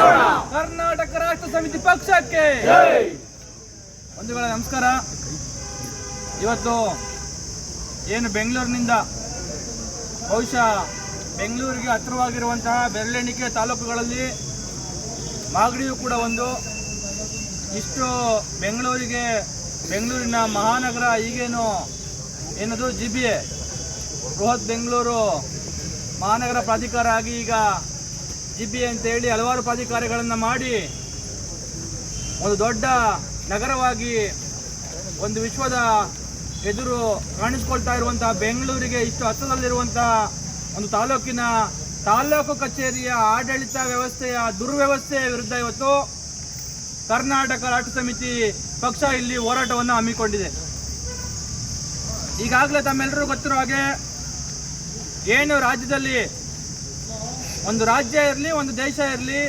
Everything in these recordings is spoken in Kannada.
ಕರ್ನಾಟಕ ರಾಷ್ಟ್ರ ಸಮಿತಿ ಪಕ್ಷಕ್ಕೆ ಬಂಧುಗಳೇ ನಮಸ್ಕಾರ. ಇವತ್ತು ಏನು ಬೆಂಗಳೂರಿನಿಂದ ಬಹುಶಃ ಬೆಂಗಳೂರಿಗೆ ಹತ್ತಿರವಾಗಿರುವಂತಹ ಬೆರಳೆಣಿಕೆ ತಾಲೂಕುಗಳಲ್ಲಿ ಮಾಗಡಿಯೂ ಕೂಡ ಒಂದು. ಇಷ್ಟು ಬೆಂಗಳೂರಿನ ಮಹಾನಗರ ಈಗೇನು ಏನದು GBA ಬೃಹತ್ ಬೆಂಗಳೂರು ಮಹಾನಗರ ಪ್ರಾಧಿಕಾರ ಆಗಿ ಈಗ GBA ಅಂತೇಳಿ ಹಲವಾರು ಪ್ರಾಧಿಕಾರಗಳನ್ನು ಮಾಡಿ ಒಂದು ದೊಡ್ಡ ನಗರವಾಗಿ ಒಂದು ವಿಶ್ವದ ಎದುರು ಕಾಣಿಸ್ಕೊಳ್ತಾ ಇರುವಂತಹ ಬೆಂಗಳೂರಿಗೆ ಇಷ್ಟು ಹತ್ತಿರದಲ್ಲಿರುವಂತಹ ಒಂದು ತಾಲೂಕು ಕಚೇರಿಯ ಆಡಳಿತ ವ್ಯವಸ್ಥೆಯ ದುರ್ವ್ಯವಸ್ಥೆಯ ವಿರುದ್ಧ ಇವತ್ತು ಕರ್ನಾಟಕ ರಾಷ್ಟ್ರ ಸಮಿತಿ ಪಕ್ಷ ಇಲ್ಲಿ ಹೋರಾಟವನ್ನು ಹಮ್ಮಿಕೊಂಡಿದೆ. ಈಗಾಗಲೇ ತಮ್ಮೆಲ್ಲರೂ ಗೊತ್ತಿರೋ ಹಾಗೆ ಏನು ರಾಜ್ಯದಲ್ಲಿ ಒಂದು ರಾಜ್ಯ ಇರಲಿ ಒಂದು ದೇಶ ಇರಲಿ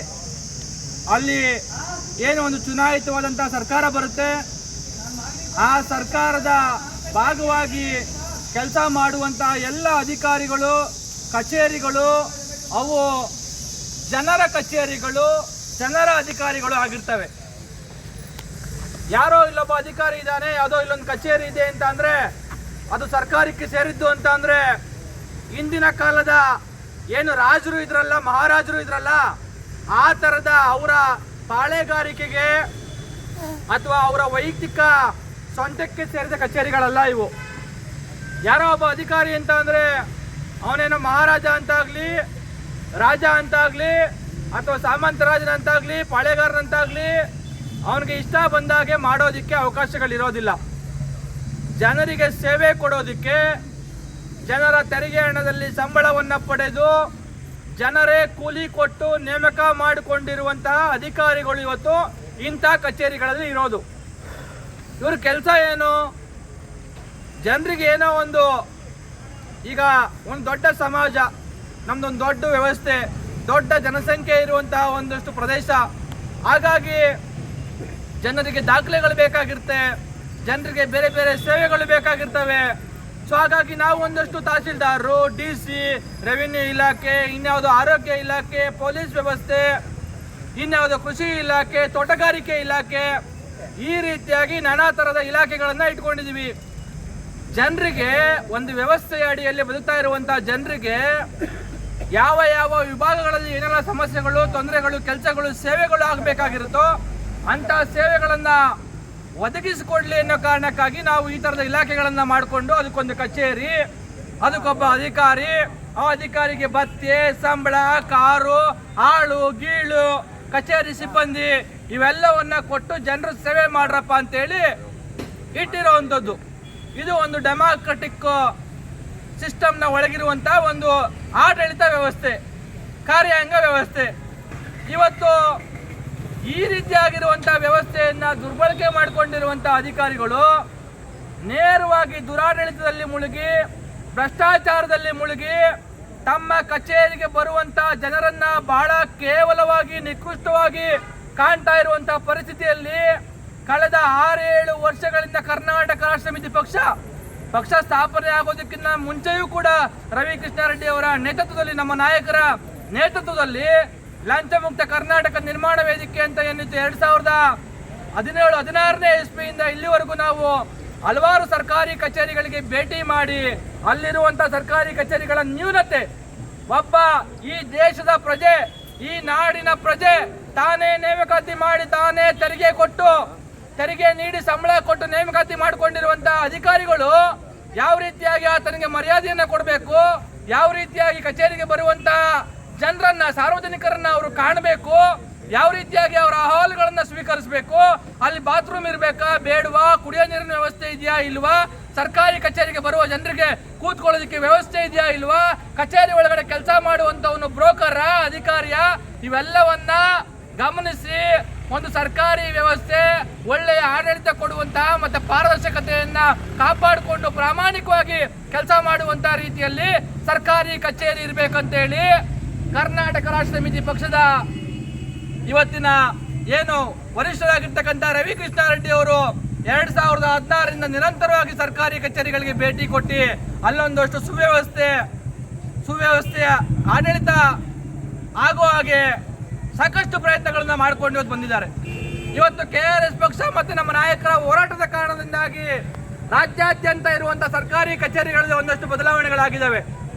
ಅಲ್ಲಿ ಏನು ಒಂದು ಚುನಾಯಿತವಾದಂತಹ ಸರ್ಕಾರ ಬರುತ್ತೆ, ಆ ಸರ್ಕಾರದ ಭಾಗವಾಗಿ ಕೆಲಸ ಮಾಡುವಂತಹ ಎಲ್ಲ ಅಧಿಕಾರಿಗಳು ಕಚೇರಿಗಳು ಅವು ಜನರ ಕಚೇರಿಗಳು, ಜನರ ಅಧಿಕಾರಿಗಳು ಆಗಿರ್ತವೆ. ಯಾರೋ ಇಲ್ಲೊಬ್ಬ ಅಧಿಕಾರಿ ಇದ್ದಾನೆ, ಯಾವುದೋ ಇಲ್ಲೊಂದು ಕಚೇರಿ ಇದೆ ಅಂತ ಅಂದ್ರೆ ಅದು ಸರ್ಕಾರಕ್ಕೆ ಸೇರಿದ್ದು ಅಂತ ಅಂದ್ರೆ ಇಂದಿನ ಕಾಲದ ಏನು ರಾಜರು ಇದ್ರಲ್ಲ, ಮಹಾರಾಜರು ಇದ್ರಲ್ಲ, ಆ ಥರದ ಅವರ ಪಾಳೆಗಾರಿಕೆಗೆ ಅಥವಾ ಅವರ ವೈಯಕ್ತಿಕ ಸ್ವಂತಕ್ಕೆ ಸೇರಿದ ಕಚೇರಿಗಳಲ್ಲ ಇವು. ಯಾರೋ ಒಬ್ಬ ಅಧಿಕಾರಿ ಅಂತ ಅಂದರೆ ಅವನೇನೋ ಮಹಾರಾಜ ಅಂತಾಗಲಿ, ರಾಜ ಅಂತಾಗಲಿ, ಅಥವಾ ಸಾಮಂತರಾಜನಂತಾಗಲಿ, ಪಾಳೆಗಾರನಂತಾಗಲಿ ಅವನಿಗೆ ಇಷ್ಟ ಬಂದಾಗೆ ಮಾಡೋದಕ್ಕೆ ಅವಕಾಶಗಳಿರೋದಿಲ್ಲ. ಜನರಿಗೆ ಸೇವೆ ಕೊಡೋದಕ್ಕೆ, ಜನರ ತೆರಿಗೆ ಹಣದಲ್ಲಿ ಸಂಬಳವನ್ನು ಪಡೆದು ಜನರೇ ಕೂಲಿ ಕೊಟ್ಟು ನೇಮಕ ಮಾಡಿಕೊಂಡಿರುವಂತಹ ಅಧಿಕಾರಿಗಳು ಇವತ್ತು ಇಂಥ ಕಚೇರಿಗಳಲ್ಲಿ ಇರೋದು. ಇವ್ರ ಕೆಲಸ ಏನು? ಜನರಿಗೆ ಏನೋ ಒಂದು, ಈಗ ಒಂದು ದೊಡ್ಡ ಸಮಾಜ, ನಮ್ದೊಂದು ದೊಡ್ಡ ವ್ಯವಸ್ಥೆ, ದೊಡ್ಡ ಜನಸಂಖ್ಯೆ ಇರುವಂತಹ ಒಂದಷ್ಟು ಪ್ರದೇಶ, ಹಾಗಾಗಿ ಜನರಿಗೆ ದಾಖಲೆಗಳು ಬೇಕಾಗಿರುತ್ತೆ, ಜನರಿಗೆ ಬೇರೆ ಬೇರೆ ಸೇವೆಗಳು ಬೇಕಾಗಿರ್ತವೆ. ಸೊ ಹಾಗಾಗಿ ನಾವು ಒಂದಷ್ಟು ತಹಸೀಲ್ದಾರರು, DC, ರೆವಿನ್ಯೂ ಇಲಾಖೆ, ಇನ್ಯಾವುದೋ ಆರೋಗ್ಯ ಇಲಾಖೆ, ಪೊಲೀಸ್ ವ್ಯವಸ್ಥೆ, ಇನ್ಯಾವುದೋ ಕೃಷಿ ಇಲಾಖೆ, ತೋಟಗಾರಿಕೆ ಇಲಾಖೆ, ಈ ರೀತಿಯಾಗಿ ನಾನಾ ಥರದ ಇಲಾಖೆಗಳನ್ನು ಇಟ್ಕೊಂಡಿದ್ದೀವಿ. ಜನರಿಗೆ ಒಂದು ವ್ಯವಸ್ಥೆಯ ಅಡಿಯಲ್ಲಿ ಬದುಕ್ತಾ ಇರುವಂತಹ ಜನರಿಗೆ ಯಾವ ಯಾವ ವಿಭಾಗಗಳಲ್ಲಿ ಏನೆಲ್ಲ ಸಮಸ್ಯೆಗಳು, ತೊಂದರೆಗಳು, ಕೆಲಸಗಳು, ಸೇವೆಗಳು ಆಗಬೇಕಾಗಿರುತ್ತೋ ಅಂಥ ಸೇವೆಗಳನ್ನು ಒದಗಿಸಿಕೊಡ್ಲಿ ಅನ್ನೋ ಕಾರಣಕ್ಕಾಗಿ ನಾವು ಈ ಥರದ ಇಲಾಖೆಗಳನ್ನು ಮಾಡಿಕೊಂಡು ಅದಕ್ಕೊಂದು ಕಚೇರಿ, ಅದಕ್ಕೊಬ್ಬ ಅಧಿಕಾರಿ, ಆ ಅಧಿಕಾರಿಗೆ ಭತ್ಯೆ, ಸಂಬಳ, ಕಾರು, ಆಳು ಗೀಳು, ಕಚೇರಿ ಸಿಬ್ಬಂದಿ ಇವೆಲ್ಲವನ್ನ ಕೊಟ್ಟು ಜನರು ಸೇವೆ ಮಾಡ್ರಪ್ಪ ಅಂತೇಳಿ ಇಟ್ಟಿರೋವಂಥದ್ದು. ಇದು ಒಂದು ಡೆಮಾಕ್ರೆಟಿಕ್ ಸಿಸ್ಟಮ್ನ ಒಳಗಿರುವಂಥ ಒಂದು ಆಡಳಿತ ವ್ಯವಸ್ಥೆ, ಕಾರ್ಯಾಂಗ ವ್ಯವಸ್ಥೆ. ಇವತ್ತು ಈ ರೀತಿಯಾಗಿರುವಂಥ ವ್ಯವಸ್ಥೆಯನ್ನು ದುರ್ಬಳಕೆ ಮಾಡಿಕೊಂಡಿರುವಂಥ ಅಧಿಕಾರಿಗಳು ನೇರವಾಗಿ ದುರಾಡಳಿತದಲ್ಲಿ ಮುಳುಗಿ, ಭ್ರಷ್ಟಾಚಾರದಲ್ಲಿ ಮುಳುಗಿ, ತಮ್ಮ ಕಚೇರಿಗೆ ಬರುವಂಥ ಜನರನ್ನ ಬಹಳ ಕೇವಲವಾಗಿ, ನಿಕೃಷ್ಟವಾಗಿ ಕಾಣ್ತಾ ಇರುವಂಥ ಪರಿಸ್ಥಿತಿಯಲ್ಲಿ ಕಳೆದ 6-7 ವರ್ಷಗಳಿಂದ ಕರ್ನಾಟಕ ರಾಷ್ಟ್ರ ಸಮಿತಿ ಪಕ್ಷ ಸ್ಥಾಪನೆ ಆಗೋದಕ್ಕಿಂತ ಮುಂಚೆಯೂ ಕೂಡ ರವಿ ಕೃಷ್ಣಾರೆಡ್ಡಿ ಅವರ ನೇತೃತ್ವದಲ್ಲಿ, ನಮ್ಮ ನಾಯಕರ ನೇತೃತ್ವದಲ್ಲಿ ಲಂಚ ಮುಕ್ತ ಕರ್ನಾಟಕ ನಿರ್ಮಾಣ ವೇದಿಕೆ ಅಂತ ಏನಿತ್ತು 2017-16ನೇ ಇಸ್ವಿಯಿಂದ ಇಲ್ಲಿವರೆಗೂ ನಾವು ಹಲವಾರು ಸರ್ಕಾರಿ ಕಚೇರಿಗಳಿಗೆ ಭೇಟಿ ಮಾಡಿ ಅಲ್ಲಿರುವಂಥ ಸರ್ಕಾರಿ ಕಚೇರಿಗಳ ನ್ಯೂನತೆ, ಒಬ್ಬ ಈ ದೇಶದ ಪ್ರಜೆ, ಈ ನಾಡಿನ ಪ್ರಜೆ ತಾನೇ ನೇಮಕಾತಿ ಮಾಡಿ, ತಾನೇ ತೆರಿಗೆ ನೀಡಿ ಸಂಬಳ ಕೊಟ್ಟು ನೇಮಕಾತಿ ಮಾಡಿಕೊಂಡಿರುವಂತಹ ಅಧಿಕಾರಿಗಳು ಯಾವ ರೀತಿಯಾಗಿ ಆತನಿಗೆ ಮರ್ಯಾದೆಯನ್ನು ಕೊಡಬೇಕು, ಯಾವ ರೀತಿಯಾಗಿ ಕಚೇರಿಗೆ ಬರುವಂತಹ ಜನರನ್ನ, ಸಾರ್ವಜನಿಕರನ್ನ ಅವರು ಕಾಣಬೇಕು, ಯಾವ ರೀತಿಯಾಗಿ ಅವರ ಅಹವಾಲುಗಳನ್ನ ಸ್ವೀಕರಿಸಬೇಕು, ಅಲ್ಲಿ ಬಾತ್ರೂಮ್ ಇರಬೇಕಾ ಬೇಡವಾ, ಕುಡಿಯೋ ನೀರಿನ ವ್ಯವಸ್ಥೆ ಇದೆಯಾ ಇಲ್ವಾ, ಸರ್ಕಾರಿ ಕಚೇರಿಗೆ ಬರುವ ಜನರಿಗೆ ಕೂತ್ಕೊಳ್ಳೋದಕ್ಕೆ ವ್ಯವಸ್ಥೆ ಇದೆಯಾ ಇಲ್ವಾ, ಕಚೇರಿ ಒಳಗಡೆ ಕೆಲಸ ಮಾಡುವಂತವನು ಬ್ರೋಕರ, ಅಧಿಕಾರಿಯ, ಇವೆಲ್ಲವನ್ನ ಗಮನಿಸಿ ಒಂದು ಸರ್ಕಾರಿ ವ್ಯವಸ್ಥೆ ಒಳ್ಳೆಯ ಆಡಳಿತ ಕೊಡುವಂತಹ ಮತ್ತೆ ಪಾರದರ್ಶಕತೆಯನ್ನ ಕಾಪಾಡಿಕೊಂಡು ಪ್ರಾಮಾಣಿಕವಾಗಿ ಕೆಲಸ ಮಾಡುವಂತಹ ರೀತಿಯಲ್ಲಿ ಸರ್ಕಾರಿ ಕಚೇರಿ ಇರಬೇಕಂತೇಳಿ ಕರ್ನಾಟಕ ರಾಷ್ಟ್ರ ಸಮಿತಿ ಪಕ್ಷದ ಇವತ್ತಿನ ಏನು ವರಿಷ್ಠರಾಗಿರ್ತಕ್ಕಂಥ ರವಿ ಕೃಷ್ಣಾರೆಡ್ಡಿ ಅವರು 2016ರಿಂದ ನಿರಂತರವಾಗಿ ಸರ್ಕಾರಿ ಕಚೇರಿಗಳಿಗೆ ಭೇಟಿ ಕೊಟ್ಟು ಅಲ್ಲೊಂದಷ್ಟು ಸುವ್ಯವಸ್ಥೆಯ ಆಡಳಿತ ಆಗೋ ಹಾಗೆ ಸಾಕಷ್ಟು ಪ್ರಯತ್ನಗಳನ್ನ ಮಾಡ್ಕೊಂಡು ಬಂದಿದ್ದಾರೆ. ಇವತ್ತು KRS ಪಕ್ಷ ಮತ್ತೆ ನಮ್ಮ ನಾಯಕರ ಹೋರಾಟದ ಕಾರಣದಿಂದಾಗಿ ರಾಜ್ಯಾದ್ಯಂತ ಇರುವಂತಹ ಸರ್ಕಾರಿ ಕಚೇರಿಗಳಲ್ಲಿ ಒಂದಷ್ಟು ಬದಲಾವಣೆಗಳಾಗಿದ್ದಾವೆ.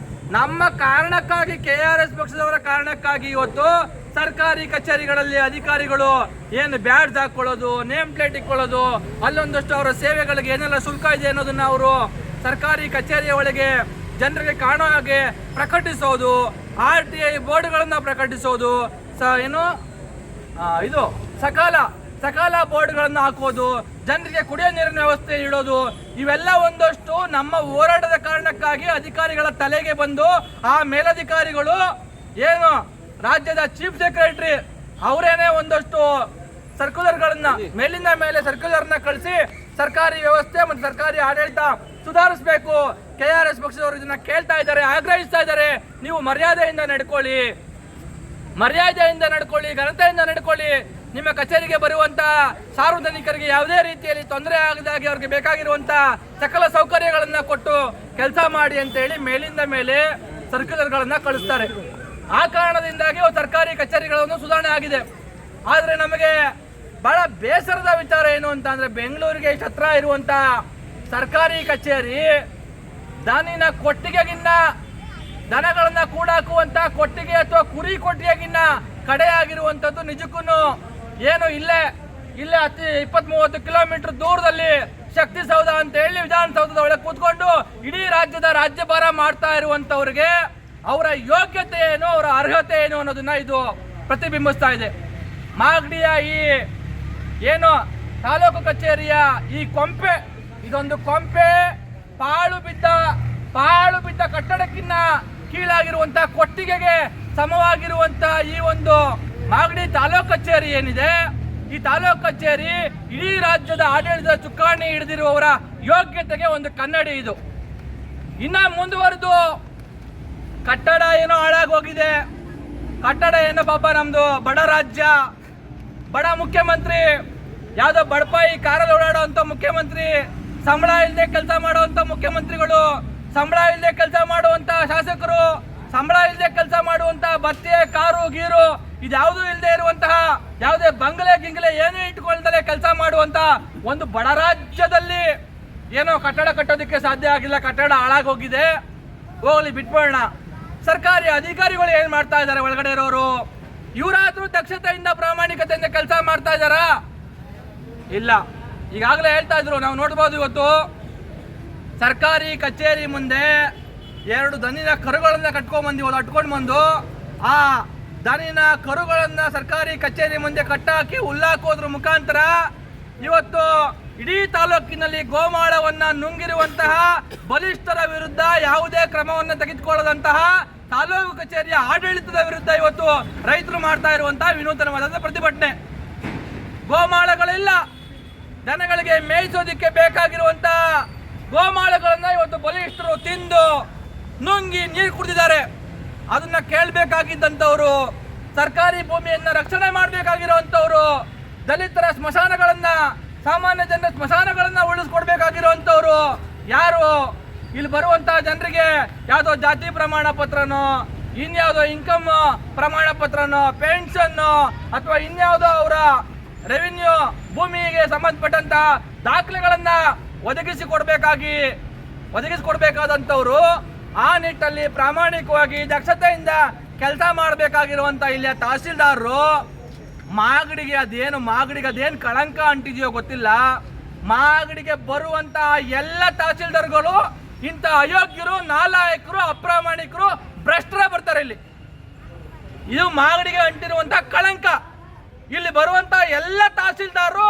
ನಮ್ಮ ಕಾರಣಕ್ಕಾಗಿ KRS ಪಕ್ಷದವರ ಕಾರಣಕ್ಕಾಗಿ ಇವತ್ತು ಸರ್ಕಾರಿ ಕಚೇರಿಗಳಲ್ಲಿ ಅಧಿಕಾರಿಗಳು ಏನು ಬ್ಯಾಡ್ಜ್ ಹಾಕೊಳ್ಳೋದು, ನೇಮ್ ಪ್ಲೇಟ್ ಇಟ್ಕೊಳ್ಳೋದು, ಅಲ್ಲೊಂದಷ್ಟು ಅವರ ಸೇವೆಗಳಿಗೆ ಏನೆಲ್ಲ ಶುಲ್ಕ ಇದೆ ಅನ್ನೋದನ್ನ ಅವರು ಸರ್ಕಾರಿ ಕಚೇರಿಯ ಒಳಗೆ ಜನರಿಗೆ ಕಾಣೋ ಹಾಗೆ ಪ್ರಕಟಿಸೋದು, RTI ಬೋರ್ಡ್ಗಳನ್ನ ಪ್ರಕಟಿಸೋದು, ಇದು ಸಕಾಲ ಬೋರ್ಡ್ಗಳನ್ನ ಹಾಕೋದು, ಜನರಿಗೆ ಕುಡಿಯೋ ನೀರಿನ ವ್ಯವಸ್ಥೆ ಇಡೋದು, ಇವೆಲ್ಲ ಒಂದಷ್ಟು ನಮ್ಮ ಹೋರಾಟದ ಕಾರಣಕ್ಕಾಗಿ ಅಧಿಕಾರಿಗಳ ತಲೆಗೆ ಬಂದು ಆ ಮೇಲಧಿಕಾರಿಗಳು ಏನು ರಾಜ್ಯದ ಚೀಫ್ ಸೆಕ್ರೆಟರಿ ಅವರೇನೆ ಒಂದಷ್ಟು ಸರ್ಕ್ಯುಲರ್ಗಳನ್ನ ಮೇಲಿಂದ ಮೇಲೆ ಸರ್ಕ್ಯುಲರ್ನ ಕಳಿಸಿ ಸರ್ಕಾರಿ ವ್ಯವಸ್ಥೆ ಮತ್ತು ಸರ್ಕಾರಿ ಆಡಳಿತ ಸುಧಾರಿಸಬೇಕು. KRS ಪಕ್ಷದವರು ಇದನ್ನ ಕೇಳ್ತಾ ಇದ್ದಾರೆ, ಆಗ್ರಹಿಸ್ತಾ ಇದ್ದಾರೆ. ನೀವು ಮರ್ಯಾದೆಯಿಂದ ನಡ್ಕೊಳ್ಳಿ, ಘನತೆಯಿಂದ ನಡ್ಕೊಳ್ಳಿ. ನಿಮ್ಮ ಕಚೇರಿಗೆ ಬರುವಂತ ಸಾರ್ವಜನಿಕರಿಗೆ ಯಾವುದೇ ರೀತಿಯಲ್ಲಿ ತೊಂದರೆ ಆಗದಾಗಿ ಅವ್ರಿಗೆ ಬೇಕಾಗಿರುವಂತ ಸಕಲ ಸೌಕರ್ಯಗಳನ್ನ ಕೊಟ್ಟು ಕೆಲಸ ಮಾಡಿ ಅಂತ ಹೇಳಿ ಮೇಲಿಂದ ಮೇಲೆ ಸರ್ಕ್ಯುಲರ್ಗಳನ್ನ ಕಳಿಸ್ತಾರೆ. ಆ ಕಾರಣದಿಂದಾಗಿ ಸರ್ಕಾರಿ ಕಚೇರಿಗಳನ್ನು ಸುಧಾರಣೆ ಆಗಿದೆ. ಆದ್ರೆ ನಮಗೆ ಬಹಳ ಬೇಸರದ ವಿಚಾರ ಏನು ಅಂತ ಅಂದ್ರೆ, ಬೆಂಗಳೂರಿಗೆ ಇಷ್ಟು ಹತ್ರ ಇರುವಂತ ಸರ್ಕಾರಿ ಕಚೇರಿ ದನಿನ ಕೊಟ್ಟಿಗೆಗಿನ್ನ, ದನಗಳನ್ನ ಕೂಡಾಕುವಂತ ಕೊಟ್ಟಿಗೆ ಅಥವಾ ಕುರಿ ಕೊಟ್ಟಿಗೆಗಿನ್ನ ಕಡೆ ಆಗಿರುವಂತದ್ದು ನಿಜಕ್ಕೂ ಏನು ಇಲ್ಲೇ 20-30 ಕಿಲೋಮೀಟರ್ ದೂರದಲ್ಲಿ ಶಕ್ತಿ ಸೌಧ ಅಂತ ಹೇಳಿ ವಿಧಾನಸೌಧದ ಒಳಗೆ ಕೂತ್ಕೊಂಡು ಇಡೀ ರಾಜ್ಯದ ರಾಜ್ಯಭಾರ ಮಾಡ್ತಾ ಇರುವಂತವ್ರಿಗೆ ಅವರ ಯೋಗ್ಯತೆ ಏನು, ಅವರ ಅರ್ಹತೆ ಏನು ಅನ್ನೋದನ್ನ ಇದು ಪ್ರತಿಬಿಂಬಿಸ್ತಾ ಇದೆ. ಮಾಗಡಿಯ ಈ ಏನು ತಾಲೂಕು ಕಚೇರಿಯ ಈ ಕೊಂಪೆ, ಇದೊಂದು ಕೊಂಪೆ ಪಾಳು ಬಿದ್ದ ಕಟ್ಟಡಕ್ಕಿನ್ನ ಕೀಳಾಗಿರುವಂತ ಕೊಟ್ಟಿಗೆಗೆ ಸಮವಾಗಿರುವಂತ ಈ ಒಂದು ಮಾಗಡಿ ತಾಲೂಕು ಕಚೇರಿ ಏನಿದೆ, ಈ ತಾಲೂಕು ಕಚೇರಿ ಇಡೀ ರಾಜ್ಯದ ಆಡಳಿತದ ಚುಕ್ಕಾಣಿ ಹಿಡಿದಿರುವವರ ಯೋಗ್ಯತೆಗೆ ಒಂದು ಕನ್ನಡಿ. ಇದು ಇನ್ನ ಮುಂದುವರೆದು ಕಟ್ಟಡ ಏನೋ ಹಾಳಾಗೋಗಿದೆ, ಕಟ್ಟಡ ಏನೋ ಪಾಪ ನಮ್ದು ಬಡ ರಾಜ್ಯ, ಬಡ ಮುಖ್ಯಮಂತ್ರಿ, ಯಾವ್ದೋ ಬಡಪಾಯಿ ಕಾರಲ್ಲಿ ಓಡಾಡುವಂತ ಮುಖ್ಯಮಂತ್ರಿ, ಸಂಬಳ ಇಲ್ಲದೆ ಕೆಲಸ ಮಾಡುವಂತ ಮುಖ್ಯಮಂತ್ರಿಗಳು, ಸಂಬಳ ಇಲ್ಲದೆ ಕೆಲಸ ಮಾಡುವಂತ ಶಾಸಕರು, ಸಂಬಳ ಇಲ್ಲದೆ ಕೆಲಸ ಮಾಡುವಂತ ಬತ್ತೆ ಕಾರು ಗೀರು ಇದ್ಯಾವುದೂ ಇಲ್ಲದೆ ಇರುವಂತಹ ಯಾವುದೇ ಬಂಗಲೆ ಗಿಂಗಲೆ ಏನೇ ಇಟ್ಕೊಳ್ದಲೆ ಕೆಲಸ ಮಾಡುವಂತ ಒಂದು ಬಡ ರಾಜ್ಯದಲ್ಲಿ ಏನೋ ಕಟ್ಟಡ ಕಟ್ಟೋದಕ್ಕೆ ಸಾಧ್ಯ ಆಗಿಲ್ಲ, ಕಟ್ಟಡ ಹಾಳಾಗೋಗಿದೆ. ಹೋಗ್ಲಿ ಬಿಟ್ಬಿಡೋಣ. ಸರ್ಕಾರಿ ಅಧಿಕಾರಿಗಳು ಏನ್ ಮಾಡ್ತಾ ಇದ್ದಾರೆ ಒಳಗಡೆ ಇರೋರು? ಇವರಾದ್ರೂ ದಕ್ಷತೆಯಿಂದ ಪ್ರಾಮಾಣಿಕತೆಯಿಂದ ಕೆಲಸ ಮಾಡ್ತಾ ಇದ್ದಾರಾ? ಇಲ್ಲ. ಈಗಾಗಲೇ ಹೇಳ್ತಾ ಇದ್ರು, ನಾವು ನೋಡ್ಬೋದು ಇವತ್ತು ಸರ್ಕಾರಿ ಕಚೇರಿ ಮುಂದೆ 2 ದನಿನ ಕರುಗಳನ್ನ ಅಟ್ಕೊಂಡು ಬಂದು ಆ ದನಿನ ಕರುಗಳನ್ನ ಸರ್ಕಾರಿ ಕಚೇರಿ ಮುಂದೆ ಕಟ್ಟಾಕಿ ಹುಲ್ಲಾಕೋದ್ರ ಮುಖಾಂತರ ಇವತ್ತು ಇಡೀ ತಾಲೂಕಿನಲ್ಲಿ ಗೋಮಾಳವನ್ನ ನುಂಗಿರುವಂತಹ ಬಲಿಷ್ಠರ ವಿರುದ್ಧ ಯಾವುದೇ ಕ್ರಮವನ್ನು ತೆಗೆದುಕೊಳ್ಳದಂತಹ ತಾಲೂಕು ಕಚೇರಿಯ ಆಡಳಿತದ ವಿರುದ್ಧ ಇವತ್ತು ರೈತರು ಮಾಡ್ತಾ ಇರುವಂತಹ ವಿನೂತನವಾದ ಪ್ರತಿಭಟನೆ. ಗೋಮಾಳಗಳಿಲ್ಲ, ದನಗಳಿಗೆ ಮೇಯಿಸೋದಿಕ್ಕೆ ಬೇಕಾಗಿರುವಂತ ಗೋಮಾಳಗಳನ್ನ ಇವತ್ತು ಬಲಿಷ್ಠರು ತಿಂದು ನುಂಗಿ ನೀರು ಕುಡಿದಿದ್ದಾರೆ. ಅದನ್ನ ಕೇಳಬೇಕಾಗಿದ್ದಂಥವ್ರು, ಸರ್ಕಾರಿ ಭೂಮಿಯನ್ನ ರಕ್ಷಣೆ ಮಾಡಬೇಕಾಗಿರುವಂತವ್ರು, ದಲಿತರ ಸ್ಮಶಾನಗಳನ್ನ, ಸಾಮಾನ್ಯ ಜನರ ಸ್ಮಶಾನಗಳನ್ನ ಉಳಿಸ್ಕೊಡ್ಬೇಕಾಗಿರುವಂತವ್ರು ಯಾರು? ಇಲ್ಲಿ ಬರುವಂತಹ ಜನರಿಗೆ ಯಾವುದೋ ಜಾತಿ ಪ್ರಮಾಣ ಪತ್ರನೋ, ಇನ್ಯಾವುದೋ ಇನ್ಕಮ್ ಪ್ರಮಾಣ ಪತ್ರನೋ, ಪೆನ್ಷನ್ ಅಥವಾ ಇನ್ಯಾವುದೋ ಅವರ ರೆವಿನ್ಯೂ ಭೂಮಿಗೆ ಸಂಬಂಧಪಟ್ಟಂತ ದಾಖಲೆಗಳನ್ನ ಒದಗಿಸಿಕೊಡ್ಬೇಕಾದಂಥವ್ರು ಆ ನಿಟ್ಟಲ್ಲಿ ಪ್ರಾಮಾಣಿಕವಾಗಿ ದಕ್ಷತೆಯಿಂದ ಕೆಲಸ ಮಾಡಬೇಕಾಗಿರುವಂತ ಇಲ್ಲಿಯ ತಹಸೀಲ್ದಾರರು ಮಾಗಡಿಗೆ ಅದೇನು ಕಳಂಕ ಅಂಟಿದೆಯೋ ಗೊತ್ತಿಲ್ಲ. ಮಾಗಡಿಗೆ ಬರುವಂತ ಎಲ್ಲ ತಹಸೀಲ್ದಾರ್ಗಳು ಇಂಥ ಅಯೋಗ್ಯರು, ನಾಲಾಯಕರು, ಅಪ್ರಾಮಾಣಿಕರು, ಭ್ರಷ್ಟರೇ ಬರ್ತಾರೆ. ಇದು ಮಾಗಡಿಗೆ ಅಂಟಿರುವಂತ ಕಳಂಕ. ಇಲ್ಲಿ ಬರುವಂತ ಎಲ್ಲ ತಹಸೀಲ್ದಾರರು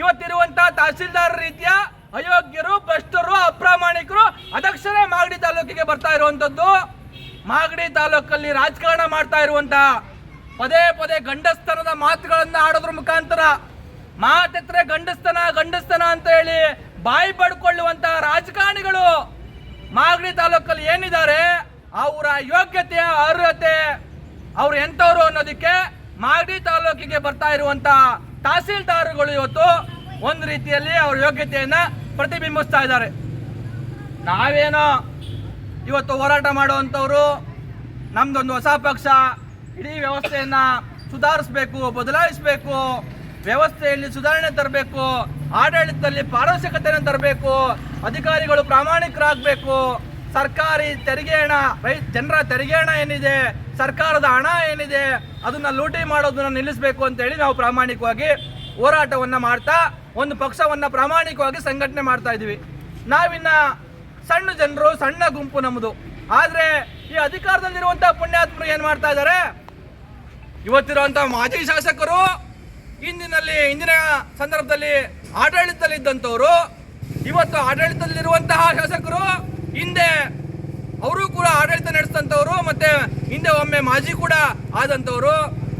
ಇವತ್ತಿರುವಂತ ತಹಸೀಲ್ದಾರ್ ರೀತಿಯ ಅಯೋಗ್ಯರು, ಭ್ರಷ್ಟರು, ಅಪ್ರಾಮಾಣಿಕರು, ಅದಕ್ಷರೇ ಮಾಗಡಿ ತಾಲೂಕಿಗೆ ಬರ್ತಾ ಇರುವಂತದ್ದು. ಮಾಗಡಿ ತಾಲೂಕಲ್ಲಿ ರಾಜಕಾರಣ ಮಾಡ್ತಾ ಇರುವಂತ ಪದೇ ಗಂಡಸ್ತನದ ಮಾತುಗಳನ್ನ ಆಡೋದ್ರ ಮುಖಾಂತರ ಮಾತೆತ್ತರೆ ಗಂಡಸ್ತನ ಅಂತ ಹೇಳಿ ಬಾಯಿ ಪಡ್ಕೊಳ್ಳುವಂತ ರಾಜಕಾರಣಿಗಳು ಮಾಗಡಿ ತಾಲೂಕಲ್ಲಿ ಏನಿದ್ದಾರೆ, ಅವರ ಯೋಗ್ಯತೆ, ಅರ್ಹತೆ, ಅವ್ರು ಎಂತವ್ರು ಅನ್ನೋದಕ್ಕೆ ಮಾಗಡಿ ತಾಲೂಕಿಗೆ ಬರ್ತಾ ಇರುವಂತ ತಹಸೀಲ್ದಾರ್ಗಳು ಇವತ್ತು ಒಂದು ರೀತಿಯಲ್ಲಿ ಅವ್ರ ಯೋಗ್ಯತೆಯನ್ನ ಪ್ರತಿಬಿಂಬಿಸ್ತಾ ಇದ್ದಾರೆ. ನಾವೇನೋ ಇವತ್ತು ಹೋರಾಟ ಮಾಡುವಂಥವ್ರು, ನಮ್ದೊಂದು ಹೊಸ ಪಕ್ಷ ಇಡೀ ವ್ಯವಸ್ಥೆಯನ್ನ ಸುಧಾರಿಸಬೇಕು, ಬದಲಾಯಿಸಬೇಕು, ವ್ಯವಸ್ಥೆಯಲ್ಲಿ ಸುಧಾರಣೆ ತರಬೇಕು, ಆಡಳಿತದಲ್ಲಿ ಪಾರದರ್ಶಕತೆಯನ್ನು ತರಬೇಕು, ಅಧಿಕಾರಿಗಳು ಪ್ರಾಮಾಣಿಕರಾಗಬೇಕು, ಸರ್ಕಾರಿ ತೆರಿಗೆ ಹಣ ಜನರ ತೆರಿಗೆ ಹಣ ಏನಿದೆ, ಸರ್ಕಾರದ ಹಣ ಏನಿದೆ ಅದನ್ನ ಲೂಟಿ ಮಾಡೋದನ್ನ ನಿಲ್ಲಿಸಬೇಕು ಅಂತೇಳಿ ನಾವು ಪ್ರಾಮಾಣಿಕವಾಗಿ ಹೋರಾಟವನ್ನ ಮಾಡ್ತಾ ಒಂದು ಪಕ್ಷವನ್ನ ಪ್ರಾಮಾಣಿಕವಾಗಿ ಸಂಘಟನೆ ಮಾಡ್ತಾ ಇದೀವಿ. ನಾವಿನ್ನ ಸಣ್ಣ ಜನರು, ಸಣ್ಣ ಗುಂಪು ನಮ್ಮದು. ಆದ್ರೆ ಈ ಅಧಿಕಾರದಲ್ಲಿರುವಂತಹ ಪುಣ್ಯಾತ್ಮರು ಏನ್ ಮಾಡ್ತಾ ಇದ್ದಾರೆ, ಇವತ್ತಿರುವಂತಹ ಮಾಜಿ ಶಾಸಕರು ಹಿಂದಿನ ಸಂದರ್ಭದಲ್ಲಿ ಆಡಳಿತದಲ್ಲಿ ಇದ್ದಂಥವ್ರು, ಇವತ್ತು ಆಡಳಿತದಲ್ಲಿರುವಂತಹ ಶಾಸಕರು, ಹಿಂದೆ ಅವರು ಕೂಡ ಆಡಳಿತ ನಡೆಸಿದಂಥವ್ರು, ಮತ್ತೆ ಹಿಂದೆ ಒಮ್ಮೆ ಮಾಜಿ ಕೂಡ ಆದಂಥವ್ರು,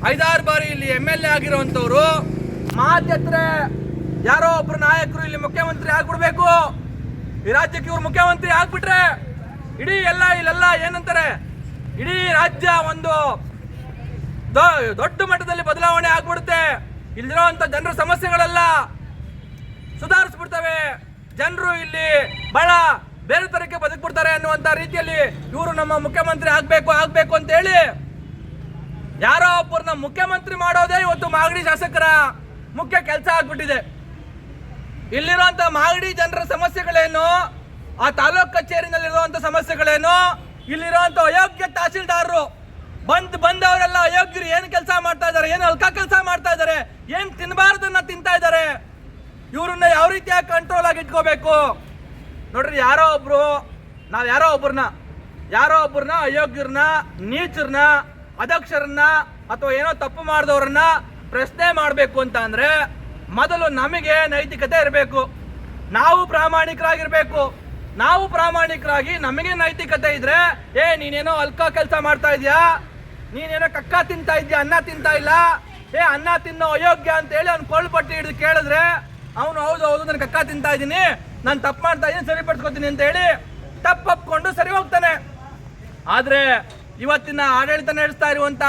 5-6 ಬಾರಿ ಇಲ್ಲಿ MLA ಆಗಿರುವಂಥವ್ರು, ಮಾತೆತ್ತರೆ ಯಾರೋ ಒಬ್ರು ನಾಯಕರು ಇಲ್ಲಿ ಮುಖ್ಯಮಂತ್ರಿ ಆಗ್ಬಿಡ್ಬೇಕು, ಈ ರಾಜ್ಯಕ್ಕೆ ಇವ್ರು ಮುಖ್ಯಮಂತ್ರಿ ಆಗ್ಬಿಟ್ರೆ ಇಡೀ ಇಲ್ಲೆಲ್ಲ ಏನಂತಾರೆ, ಇಡೀ ರಾಜ್ಯ ಒಂದು ದೊಡ್ಡ ಮಟ್ಟದಲ್ಲಿ ಬದಲಾವಣೆ ಆಗ್ಬಿಡುತ್ತೆ, ಇಲ್ಲಿರುವಂತ ಜನರ ಸಮಸ್ಯೆಗಳೆಲ್ಲ ಸುಧಾರಿಸ್ಬಿಡ್ತವೆ, ಜನರು ಇಲ್ಲಿ ಬಹಳ ಬೇರೆ ತರಕ್ಕೆ ಬದುಕ್ಬಿಡ್ತಾರೆ ಅನ್ನುವಂತ ರೀತಿಯಲ್ಲಿ ಇವರು ನಮ್ಮ ಮುಖ್ಯಮಂತ್ರಿ ಆಗ್ಬೇಕು ಅಂತ ಹೇಳಿ ಯಾರೋ ಒಬ್ಬರನ್ನ ಮುಖ್ಯಮಂತ್ರಿ ಮಾಡೋದೇ ಇವತ್ತು ಮಾಗಡಿ ಶಾಸಕರ ಮುಖ್ಯ ಕೆಲಸ ಆಗ್ಬಿಟ್ಟಿದೆ. ಇಲ್ಲಿರುವಂತ ಮಾಗಡಿ ಜನರ ಸಮಸ್ಯೆಗಳೇನು, ಆ ತಾಲೂಕ್ ಕಚೇರಿನಲ್ಲಿರುವಂತ ಸಮಸ್ಯೆಗಳೇನು, ಇಲ್ಲಿರುವಂತ ಅಯೋಗ್ಯ ತಹಸೀಲ್ದಾರರು ಬಂದವರೆಲ್ಲ ಅಯೋಗ್ಯರು ಏನ್ ಕೆಲಸ ಮಾಡ್ತಾ ಇದಾರೆ, ಏನು ಅಲ್ಕ ಕೆಲಸ ಮಾಡ್ತಾ ಇದಾರೆ, ಏನ್ ತಿನ್ನಬಾರ್ದನ್ನ ತಿಂತಾ ಇದಾರೆ, ಇವ್ರನ್ನ ಯಾವ ರೀತಿಯಾಗಿ ಕಂಟ್ರೋಲ್ ಆಗಿ ಇಟ್ಕೋಬೇಕು. ನೋಡ್ರಿ, ಯಾರೋ ಒಬ್ಬರನ್ನ ಅಯೋಗ್ಯರನ್ನ, ನೀಚರನ್ನ, ಅದಕ್ಷರನ್ನ ಅಥವಾ ಏನೋ ತಪ್ಪು ಮಾಡಿದವ್ರನ್ನ ಪ್ರಶ್ನೆ ಮಾಡಬೇಕು ಅಂತ ಅಂದ್ರೆ ಮೊದಲು ನಮಗೆ ನೈತಿಕತೆ ಇರಬೇಕು. ನಾವು ಪ್ರಾಮಾಣಿಕರಾಗಿ ನಮಗೆ ನೈತಿಕತೆ ಇದ್ರೆ, ನೀನೇನೋ ಅಲ್ಕ ಕೆಲಸ ಮಾಡ್ತಾ ಇದೀಯಾ, ನೀನೇನೋ ಕಕ್ಕ ತಿಂತಾ ಇದೀಯಾ, ಅನ್ನ ತಿಂತಾ ಇಲ್ಲ, ಅನ್ನ ತಿನ್ನೋ ಅಯೋಗ್ಯ ಅಂತ ಹೇಳಿ ಅವ್ನು ಕೊಳ್ಳು ಪಟ್ಟಿ ಹಿಡಿದು ಕೇಳಿದ್ರೆ ಅವನು ಹೌದು ನಾನು ಕಕ್ಕ ತಿಂತಾ ಇದ್ದೀನಿ, ನಾನು ತಪ್ಪು ಮಾಡ್ತಾ ಇದ್ದೀನಿ, ಸರಿಪಡಿಸ್ಕೊತೀನಿ ಅಂತ ಹೇಳಿ ತಪ್ಪಪ್ಕೊಂಡು ಸರಿ ಹೋಗ್ತಾನೆ. ಆದ್ರೆ ಇವತ್ತಿನ ಆಡಳಿತ ನಡೆಸ್ತಾ ಇರುವಂತ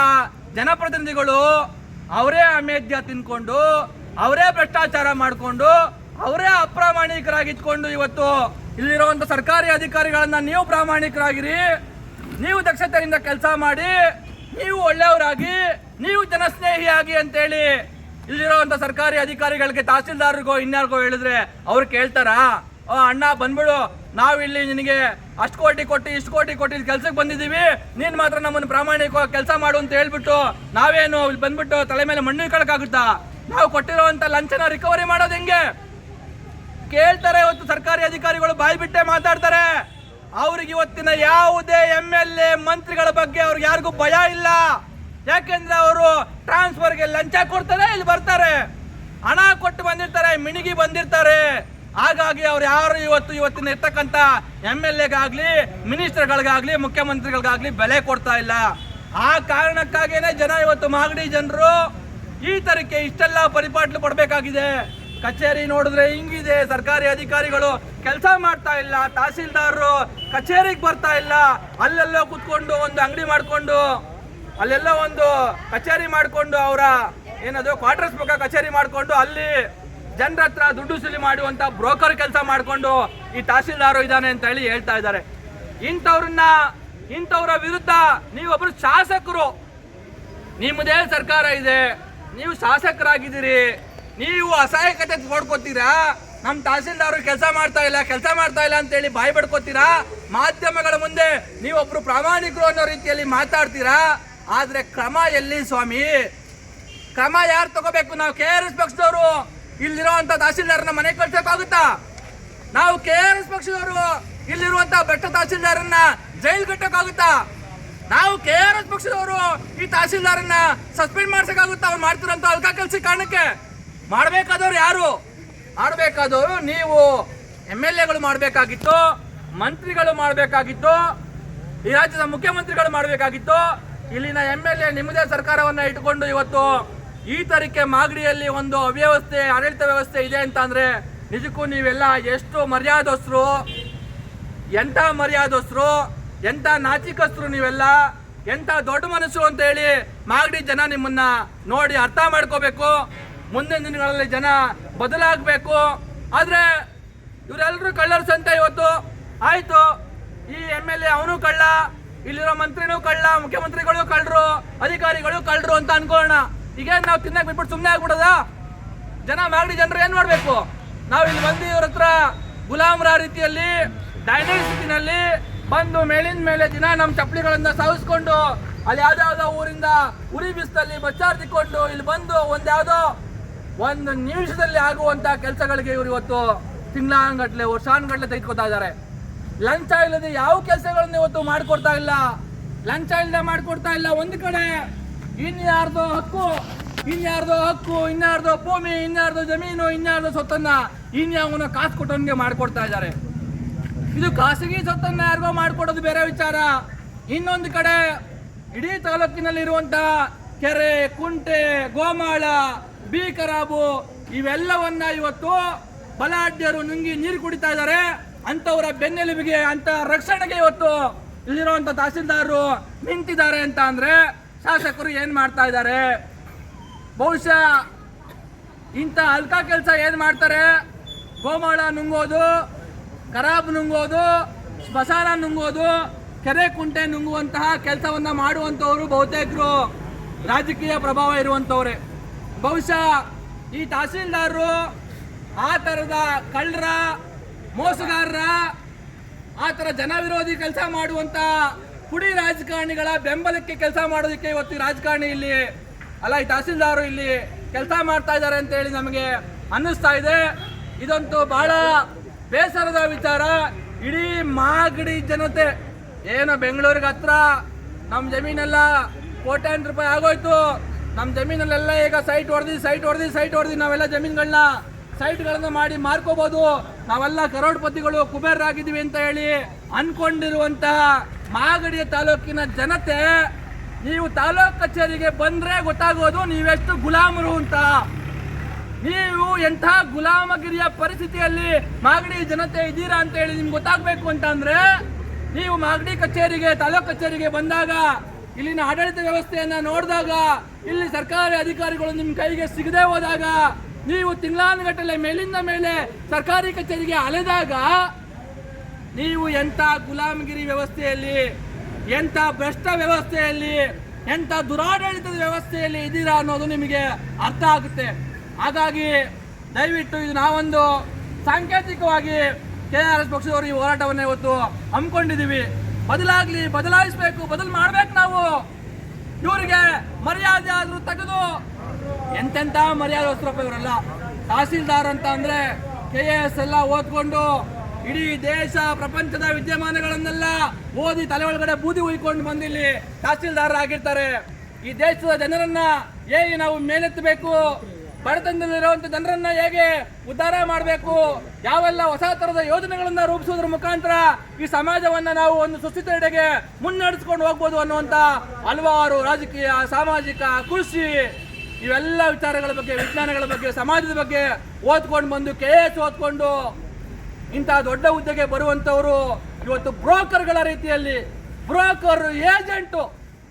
ಜನಪ್ರತಿನಿಧಿಗಳು ಅವರೇ ಅಮೇಧ್ಯ ತಿನ್ಕೊಂಡು, ಅವರೇ ಭ್ರಷ್ಟಾಚಾರ ಮಾಡಿಕೊಂಡು, ಅವರೇ ಅಪ್ರಾಮಾಣಿಕರಾಗಿಟ್ಕೊಂಡು ಇವತ್ತು ಇಲ್ಲಿರುವಂತ ಸರ್ಕಾರಿ ಅಧಿಕಾರಿಗಳನ್ನ ನೀವು ಪ್ರಾಮಾಣಿಕರಾಗಿರಿ, ನೀವು ದಕ್ಷತೆಯಿಂದ ಕೆಲಸ ಮಾಡಿ, ನೀವು ಒಳ್ಳೆಯವರಾಗಿ, ನೀವು ಜನಸ್ನೇಹಿಯಾಗಿ ಅಂತೇಳಿ ಇಲ್ಲಿರುವಂತ ಸರ್ಕಾರಿ ಅಧಿಕಾರಿಗಳಿಗೆ, ತಹಸೀಲ್ದಾರ್ರಿಗೋ ಇನ್ಯಾರಿಗೋ ಹೇಳಿದ್ರೆ ಅವ್ರು ಕೇಳ್ತಾರ? ಅಣ್ಣ ಬಂದ್ಬಿಡು, ನಾವಿಲ್ಲಿ ನಿನಗೆ ಅಷ್ಟು ಕೋಟಿ ಕೊಟ್ಟು ಇಷ್ಟು ಕೋಟಿ ಕೊಟ್ಟು ಕೆಲ್ಸಕ್ಕೆ ಬಂದಿದ್ದೀವಿ, ನೀನ್ ಮಾತ್ರ ನಮ್ಮನ್ನು ಪ್ರಾಮಾಣಿಕವಾಗಿ ಕೆಲಸ ಮಾಡು ಅಂತ ಹೇಳ್ಬಿಟ್ಟು ನಾವೇನು ಇಲ್ಲಿ ಬಂದ್ಬಿಟ್ಟು ತಲೆ ಮೇಲೆ ಮಣ್ಣು ಇಕ್ಕಳಕ್ಕಾಗುತ್ತಾ? ನಾವು ಕೊಟ್ಟಿರುವಂತ ಲಂಚನ ರಿಕವರಿ ಮಾಡೋದು ಹೆಂಗೆ ಕೇಳ್ತಾರೆ. ಇವತ್ತು ಸರ್ಕಾರಿ ಅಧಿಕಾರಿಗಳು ಬಾಯಿ ಬಿಟ್ಟೆ ಮಾತಾಡ್ತಾರೆ. ಅವ್ರಿಗೆ ಇವತ್ತಿನ ಯಾವುದೇ MLA ಮಂತ್ರಿಗಳ ಬಗ್ಗೆ ಅವ್ರಿಗೆ ಯಾರಿಗೂ ಭಯ ಇಲ್ಲ. ಯಾಕೆಂದ್ರೆ ಅವರು ಟ್ರಾನ್ಸ್ಫರ್ಗೆ ಲಂಚ ಕೊಡ್ತಾರೆ, ಇಲ್ಲಿ ಬರ್ತಾರೆ, ಹಣ ಕೊಟ್ಟು ಬಂದಿರ್ತಾರೆ, ಮಿಣಿಗಿ ಬಂದಿರ್ತಾರೆ. ಹಾಗಾಗಿ ಅವ್ರು ಯಾರು ಇವತ್ತಿನ ಇರ್ತಕ್ಕಂಥ MLAಗಾಗ್ಲಿ, ಮಿನಿಸ್ಟರ್ಗಳಿಗಾಗ್ಲಿ, ಮುಖ್ಯಮಂತ್ರಿಗಳಿಗಾಗ್ಲಿ ಬೆಲೆ ಕೊಡ್ತಾ ಇಲ್ಲ. ಆ ಕಾರಣಕ್ಕಾಗೇನೆ ಜನ ಇವತ್ತು ಮಾಗಡಿ ಜನರು ಈ ತರಕ್ಕೆ ಇಷ್ಟೆಲ್ಲ ಪರಿಪಾಟ್ಲು ಪಡಬೇಕಾಗಿದೆ. ಕಚೇರಿ ನೋಡಿದ್ರೆ ಹಿಂಗಿದೆ, ಸರ್ಕಾರಿ ಅಧಿಕಾರಿಗಳು ಕೆಲಸ ಮಾಡ್ತಾ ಇಲ್ಲ, ತಹಸೀಲ್ದಾರರು ಕಚೇರಿಗೆ ಬರ್ತಾ ಇಲ್ಲ, ಅಲ್ಲೆಲ್ಲೋ ಕುತ್ಕೊಂಡು ಒಂದು ಅಂಗಡಿ ಮಾಡ್ಕೊಂಡು, ಅಲ್ಲೆಲ್ಲ ಒಂದು ಕಚೇರಿ ಮಾಡ್ಕೊಂಡು, ಅವರ ಏನದು ಕ್ವಾರ್ಟರ್ಸ್ ಬೇಕಾ ಕಚೇರಿ ಮಾಡ್ಕೊಂಡು ಅಲ್ಲಿ ಜನರ ಹತ್ರ ದುಡ್ಡು ಸುಲಿ ಮಾಡುವಂತ ಬ್ರೋಕರ್ ಕೆಲಸ ಮಾಡ್ಕೊಂಡು ಈ ತಹಸೀಲ್ದಾರು ಇದ್ದಾನೆ ಅಂತ ಹೇಳಿ ಹೇಳ್ತಾ ಇದ್ದಾರೆ. ಇಂಥವ್ರ ವಿರುದ್ಧ ನೀವೊಬ್ರು ಶಾಸಕರು, ನಿಮ್ಮದೇ ಸರ್ಕಾರ ಇದೆ, ನೀವು ಶಾಸಕರಾಗಿದ್ದೀರಿ, ನೀವು ಅಸಹಾಯಕತೆ ನೋಡ್ಕೋತೀರಾ, ನಮ್ಮ ತಹಸೀಲ್ದಾರು ಕೆಲಸ ಮಾಡ್ತಾ ಇಲ್ಲ ಅಂತೇಳಿ ಬಾಯಿ ಬಡ್ಕೋತೀರಾ, ಮಾಧ್ಯಮಗಳ ಮುಂದೆ ನೀವೊಬ್ರು ಪ್ರಾಮಾಣಿಕರು ಅನ್ನೋ ರೀತಿಯಲ್ಲಿ ಮಾತಾಡ್ತೀರಾ. ಆದ್ರೆ ಕ್ರಮ ಎಲ್ಲಿ ಸ್ವಾಮಿ? ಕ್ರಮ ಯಾರು ತಗೋಬೇಕು? ನಾವು KRS ಪಕ್ಷದವರು ಇಲ್ಲಿರುವಂತ ತಹಸೀಲ್ದಾರನ್ನ ಮನೆ ಕಳ್ಸಕ್ಕಾಗುತ್ತಾ? ನಾವು KRS ಪಕ್ಷದವರು ಇಲ್ಲಿರುವಂತ ಭ್ರಷ್ಟ ತಹಸೀಲ್ದಾರನ್ನ ಜೈಲ್ ಕಟ್ಟಕ್ಕಾಗುತ್ತಾ? ನಾವು KRS ಪಕ್ಷದವರು ಈ ತಹಸೀಲ್ದಾರನ್ನ ಸಸ್ಪೆಂಡ್ ಮಾಡ್ಸಕ್ಕಾಗುತ್ತಾ? ಅವ್ರು ಮಾಡ್ತಿರೋಂತ ಅಲ್ಕ ಕೆಲ್ಸ ಕಾರಣಕ್ಕೆ. ಮಾಡ್ಬೇಕಾದವ್ರು ಯಾರು? ಮಾಡ್ಬೇಕಾದವರು ನೀವು MLAಗಳು ಮಾಡ್ಬೇಕಾಗಿತ್ತು, ಮಂತ್ರಿಗಳು ಮಾಡ್ಬೇಕಾಗಿತ್ತು, ಈ ರಾಜ್ಯದ ಮುಖ್ಯಮಂತ್ರಿಗಳು ಮಾಡ್ಬೇಕಾಗಿತ್ತು. ಇಲ್ಲಿನ MLA ನಿಮ್ಮದೇ ಸರ್ಕಾರವನ್ನ ಇಟ್ಟುಕೊಂಡು ಇವತ್ತು ಈ ತರಕ್ಕೆ ಮಾಗಡಿಯಲ್ಲಿ ಒಂದು ಅವ್ಯವಸ್ಥೆ, ಆಡಳಿತ ವ್ಯವಸ್ಥೆ ಇದೆ ಅಂತ ಅಂದ್ರೆ ನಿಜಕ್ಕೂ ನೀವೆಲ್ಲ ಎಷ್ಟು ಮರ್ಯಾದಸ್ಥರು, ಎಂತ ನಾಚಿಕಸ್ಥರು ನೀವೆಲ್ಲ, ಎಂತ ದೊಡ್ಡ ಮನಸ್ಸು ಅಂತ ಹೇಳಿ ಮಾಗಡಿ ಜನ ನಿಮ್ಮನ್ನ ನೋಡಿ ಅರ್ಥ ಮಾಡ್ಕೋಬೇಕು. ಮುಂದಿನ ದಿನಗಳಲ್ಲಿ ಜನ ಬದಲಾಗಬೇಕು. ಆದ್ರೆ ಇವರೆಲ್ಲರೂ ಕಳ್ಳರ ಸಂತೆ. ಇವತ್ತು ಆಯ್ತು, ಈ MLA ಅವನು ಕಳ್ಳ, ಇಲ್ಲಿರೋ ಮಂತ್ರಿನೂ ಕಳ್ಳ, ಮುಖ್ಯಮಂತ್ರಿಗಳು ಕಳ್ಳರು, ಅಧಿಕಾರಿಗಳು ಕಳ್ಳರು ಅಂತ ಅನ್ಕೊಳ್ಳೋಣ. ಈಗ ನಾವು ತಿನ್ನಕ್ ಬಿಟ್ಬಿಟ್ಟು ಸುಮ್ಮನೆ ಆಗ್ಬಿಡೋದ? ಜನ ಮಾಗಡಿ ಜನರು ಏನ್ ಮಾಡ್ಬೇಕು? ನಾವು ಇಲ್ಲಿ ಬಂದು ಇವ್ರ ಹತ್ರ ಗುಲಾಮರ ರೀತಿಯಲ್ಲಿ ಡೈನಿಂಗ್ ಸ್ಥಿತಿನಲ್ಲಿ ಬಂದು ಮೇಲಿನ ಮೇಲೆ ದಿನ ನಮ್ಮ ಚಪ್ಪಲಿಗಳನ್ನ ಸಾಗಿಸ್ಕೊಂಡು ಅಲ್ಲಿ ಯಾವ್ದಾವ್ದೋ ಊರಿಂದ ಉರಿ ಬಿಸಿಲಲ್ಲಿ ಬಚ್ಚಾರ್ ತಿಕ್ಕೊಂಡು ಇಲ್ಲಿ ಬಂದು ಒಂದು ನಿಮಿಷದಲ್ಲಿ ಆಗುವಂತ ಕೆಲಸಗಳಿಗೆ ಇವರು ಇವತ್ತು ತಿಂಗಳಾನ್ಗಟ್ಲೆ ವರ್ಷಾನ್ಗಟ್ಲೆ ತೆಗೆದುಕೊತಾ ಇದ್ದಾರೆ. ಲಂಚ ಇಲ್ಲದೆ ಯಾವ ಕೆಲಸಗಳನ್ನ ಇವತ್ತು ಮಾಡ್ಕೊಡ್ತಾ ಇಲ್ಲ. ಲಂಚ ಇಲ್ಲದೆ ಮಾಡ್ಕೊಡ್ತಾ ಇಲ್ಲ. ಒಂದು ಕಡೆ ಇನ್ಯಾರ್ದೋ ಹಕ್ಕು, ಇನ್ಯಾರ್ದೋ ಭೂಮಿ, ಇನ್ಯಾರ್ದೋ ಜಮೀನು, ಇನ್ಯಾರ್ದೋ ಸ್ವತ್ತನ್ನ ಇನ್ಯಾವನ ಕಾಸು ಕೊಟ್ಟವನಿಗೆ ಮಾಡ್ಕೊಡ್ತಾ ಇದ್ದಾರೆ. ಇದು ಖಾಸಗಿ ಸ್ವತ್ತನ್ನ ಯಾರಿಗೋ ಮಾಡ್ಕೊಡೋದು ಬೇರೆ ವಿಚಾರ. ಇನ್ನೊಂದು ಕಡೆ ಇಡೀ ತಾಲೂಕಿನಲ್ಲಿ ಇರುವಂತ ಕೆರೆ, ಕುಂಟೆ, ಗೋಮಾಳ, ಬೀಕರಾಬು ಇವೆಲ್ಲವನ್ನ ಇವತ್ತು ಬಲಾಢ್ಯರು ನುಂಗಿ ನೀರು ಕುಡಿತಾ ಇದ್ದಾರೆ. ಅಂತವರ ಬೆನ್ನೆಲುಬಿಗೆ, ಅಂತ ರಕ್ಷಣೆಗೆ ಇವತ್ತು ಇಲ್ಲಿರುವಂತ ತಹಸೀಲ್ದಾರರು ನಿಂತಿದ್ದಾರೆ ಅಂತ ಅಂದ್ರೆ ಶಾಸಕರು ಏನ್ ಮಾಡ್ತಾ ಇದ್ದಾರೆ? ಬಹುಶಃ ಇಂಥ ಅಲ್ಕ ಕೆಲಸ ಏನ್ ಮಾಡ್ತಾರೆ? ಗೋಮಾಳ ನುಂಗೋದು, ಖರಾಬ್ ನುಂಗೋದು, ಸ್ಮಶಾನ ನುಂಗೋದು, ಕೆರೆ ಕುಂಟೆ ನುಂಗುವಂತಹ ಕೆಲಸವನ್ನ ಮಾಡುವಂತವರು ಬಹುತೇಕರು ರಾಜಕೀಯ ಪ್ರಭಾವ ಇರುವಂತವ್ರೆ. ಬಹುಶಃ ಈ ತಹಸೀಲ್ದಾರರು ಆ ತರದ ಕಳ್ಳರ, ಮೋಸಗಾರರ, ಆ ತರ ಜನ ವಿರೋಧಿ ಕೆಲಸ ಮಾಡುವಂತ ಪುಡಿ ರಾಜಕಾರಣಿಗಳ ಬೆಂಬಲಕ್ಕೆ ಕೆಲಸ ಮಾಡೋದಕ್ಕೆ ಇವತ್ತು ರಾಜಕಾರಣಿ ಇಲ್ಲಿ ಅಲ್ಲ, ಈ ತಹಸೀಲ್ದಾರರು ಇಲ್ಲಿ ಕೆಲಸ ಮಾಡ್ತಾ ಇದ್ದಾರೆ ಅಂತ ಹೇಳಿ ನಮಗೆ ಅನ್ನಿಸ್ತಾ ಇದೆ. ಇದಂತೂ ಬಹಳ ಬೇಸರದ ವಿಚಾರ. ಇಡೀ ಮಾಗಡಿ ಜನತೆ ಏನು ಬೆಂಗಳೂರಿಗೆ ಹತ್ರ ನಮ್ಮ ಜಮೀನೆಲ್ಲ ಕೋಟ್ಯಾಂತರ ರೂಪಾಯಿ ಆಗೋಯ್ತು. ನಮ್ಮ ಜಮೀನಲ್ಲೆಲ್ಲ ಈಗ ಸೈಟ್ ಹೊಡೆದಿ ನಾವೆಲ್ಲ ಜಮೀನುಗಳನ್ನ ಸೈಟ್ಗಳನ್ನು ಮಾಡಿ ಮಾರ್ಕೋಬಹುದು, ನಾವೆಲ್ಲ ಕರೋಡ್ಪತಿಗಳು, ಕುಬೇರರಾಗಿದ್ದೀವಿ ಅಂತ ಹೇಳಿ ಅನ್ಕೊಂಡಿರುವಂತಹ ಮಾಗಡಿಯ ತಾಲೂಕಿನ ಜನತೆ, ನೀವು ತಾಲೂಕು ಕಚೇರಿಗೆ ಬಂದ್ರೆ ಗೊತ್ತಾಗೋದು ನೀವೆಷ್ಟು ಗುಲಾಮರು ಅಂತ. ನೀವು ಎಂಥ ಗುಲಾಮಗಿರಿಯ ಪರಿಸ್ಥಿತಿಯಲ್ಲಿ ಮಾಗಡಿ ಜನತೆ ಇದ್ದೀರಾ ಅಂತ ಹೇಳಿ ನಿಮ್ಗೆ ಗೊತ್ತಾಗಬೇಕು ಅಂತ ಅಂದ್ರೆ ನೀವು ಮಾಗಡಿ ಕಚೇರಿಗೆ, ತಾಲೂಕು ಕಚೇರಿಗೆ ಬಂದಾಗ, ಇಲ್ಲಿನ ಆಡಳಿತ ವ್ಯವಸ್ಥೆಯನ್ನ ನೋಡಿದಾಗ, ಇಲ್ಲಿ ಸರ್ಕಾರಿ ಅಧಿಕಾರಿಗಳು ನಿಮ್ಮ ಕೈಗೆ ಸಿಗದೆ ಹೋದಾಗ, ನೀವು ತಿಂಗಳಾನುಗಟ್ಟಲೆ ಮೇಲಿಂದ ಮೇಲೆ ಸರ್ಕಾರಿ ಕಚೇರಿಗೆ ಅಲೆದಾಗ ನೀವು ಎಂಥ ಗುಲಾಮಗಿರಿ ವ್ಯವಸ್ಥೆಯಲ್ಲಿ, ಎಂಥ ಭ್ರಷ್ಟ ವ್ಯವಸ್ಥೆಯಲ್ಲಿ, ಎಂಥ ದುರಾಡಳಿತದ ವ್ಯವಸ್ಥೆಯಲ್ಲಿ ಇದ್ದೀರಾ ಅನ್ನೋದು ನಿಮಗೆ ಅರ್ಥ ಆಗುತ್ತೆ. ಹಾಗಾಗಿ ದಯವಿಟ್ಟು ಇದು ನಾವೊಂದು ಸಾಂಕೇತಿಕವಾಗಿ KRS ಪಕ್ಷದವರು ಈ ಹೋರಾಟವನ್ನು ಇವತ್ತು ಹಮ್ಮಿಕೊಂಡಿದ್ದೀವಿ. ಬದಲಾಯಿಸಬೇಕು, ಬದಲು ಮಾಡ್ಬೇಕು. ನಾವು ಇವರಿಗೆ ಮರ್ಯಾದೆ ಆದ್ರೂ ತೆಗೆದು, ಎಂತೆಂಥ ಮರ್ಯಾದೆಸ್ತ್ರಪ್ಪ ಇವರೆಲ್ಲ. ತಹಸೀಲ್ದಾರ್ ಅಂತ ಅಂದ್ರೆ KS ಎಲ್ಲ ಓದ್ಕೊಂಡು ಇಡೀ ದೇಶ ಪ್ರಪಂಚದ ವಿದ್ಯಮಾನಗಳನ್ನೆಲ್ಲ ಓದಿ ತಲೆ ಒಳಗಡೆ ಬೂದಿ ಉಯ್ಕೊಂಡು ಬಂದಿಲ್ಲಿ ತಹಸೀಲ್ದಾರರಾಗಿರ್ತಾರೆ. ಈ ದೇಶದ ಜನರನ್ನ ಹೇಗೆ ನಾವು ಮೇಲೆತ್ತಬೇಕು, ಬಡತನದಲ್ಲಿರುವಂತ ಜನರನ್ನ ಹೇಗೆ ಉದ್ಧಾರ ಮಾಡಬೇಕು, ಯಾವೆಲ್ಲ ಹೊಸ ತರದ ಯೋಜನೆಗಳನ್ನ ರೂಪಿಸುವುದರ ಮುಖಾಂತರ ಈ ಸಮಾಜವನ್ನ ನಾವು ಒಂದು ಸುಸ್ಥಿತಿಯೆಡೆಗೆ ಮುನ್ನಡೆಸ್ಕೊಂಡು ಹೋಗ್ಬೋದು ಅನ್ನುವಂತ ಹಲವಾರು ರಾಜಕೀಯ, ಸಾಮಾಜಿಕ, ಕೃಷಿ ಇವೆಲ್ಲ ವಿಚಾರಗಳ ಬಗ್ಗೆ, ವಿಜ್ಞಾನಗಳ ಬಗ್ಗೆ, ಸಮಾಜದ ಬಗ್ಗೆ ಓದ್ಕೊಂಡು ಬಂದು KS ಓದ್ಕೊಂಡು ಇಂತಹ ದೊಡ್ಡ ಹುದ್ದೆಗೆ ಬರುವಂತವರು ಇವತ್ತು ಬ್ರೋಕರ್ಗಳ ರೀತಿಯಲ್ಲಿ, ಬ್ರೋಕರ್ ಏಜೆಂಟು,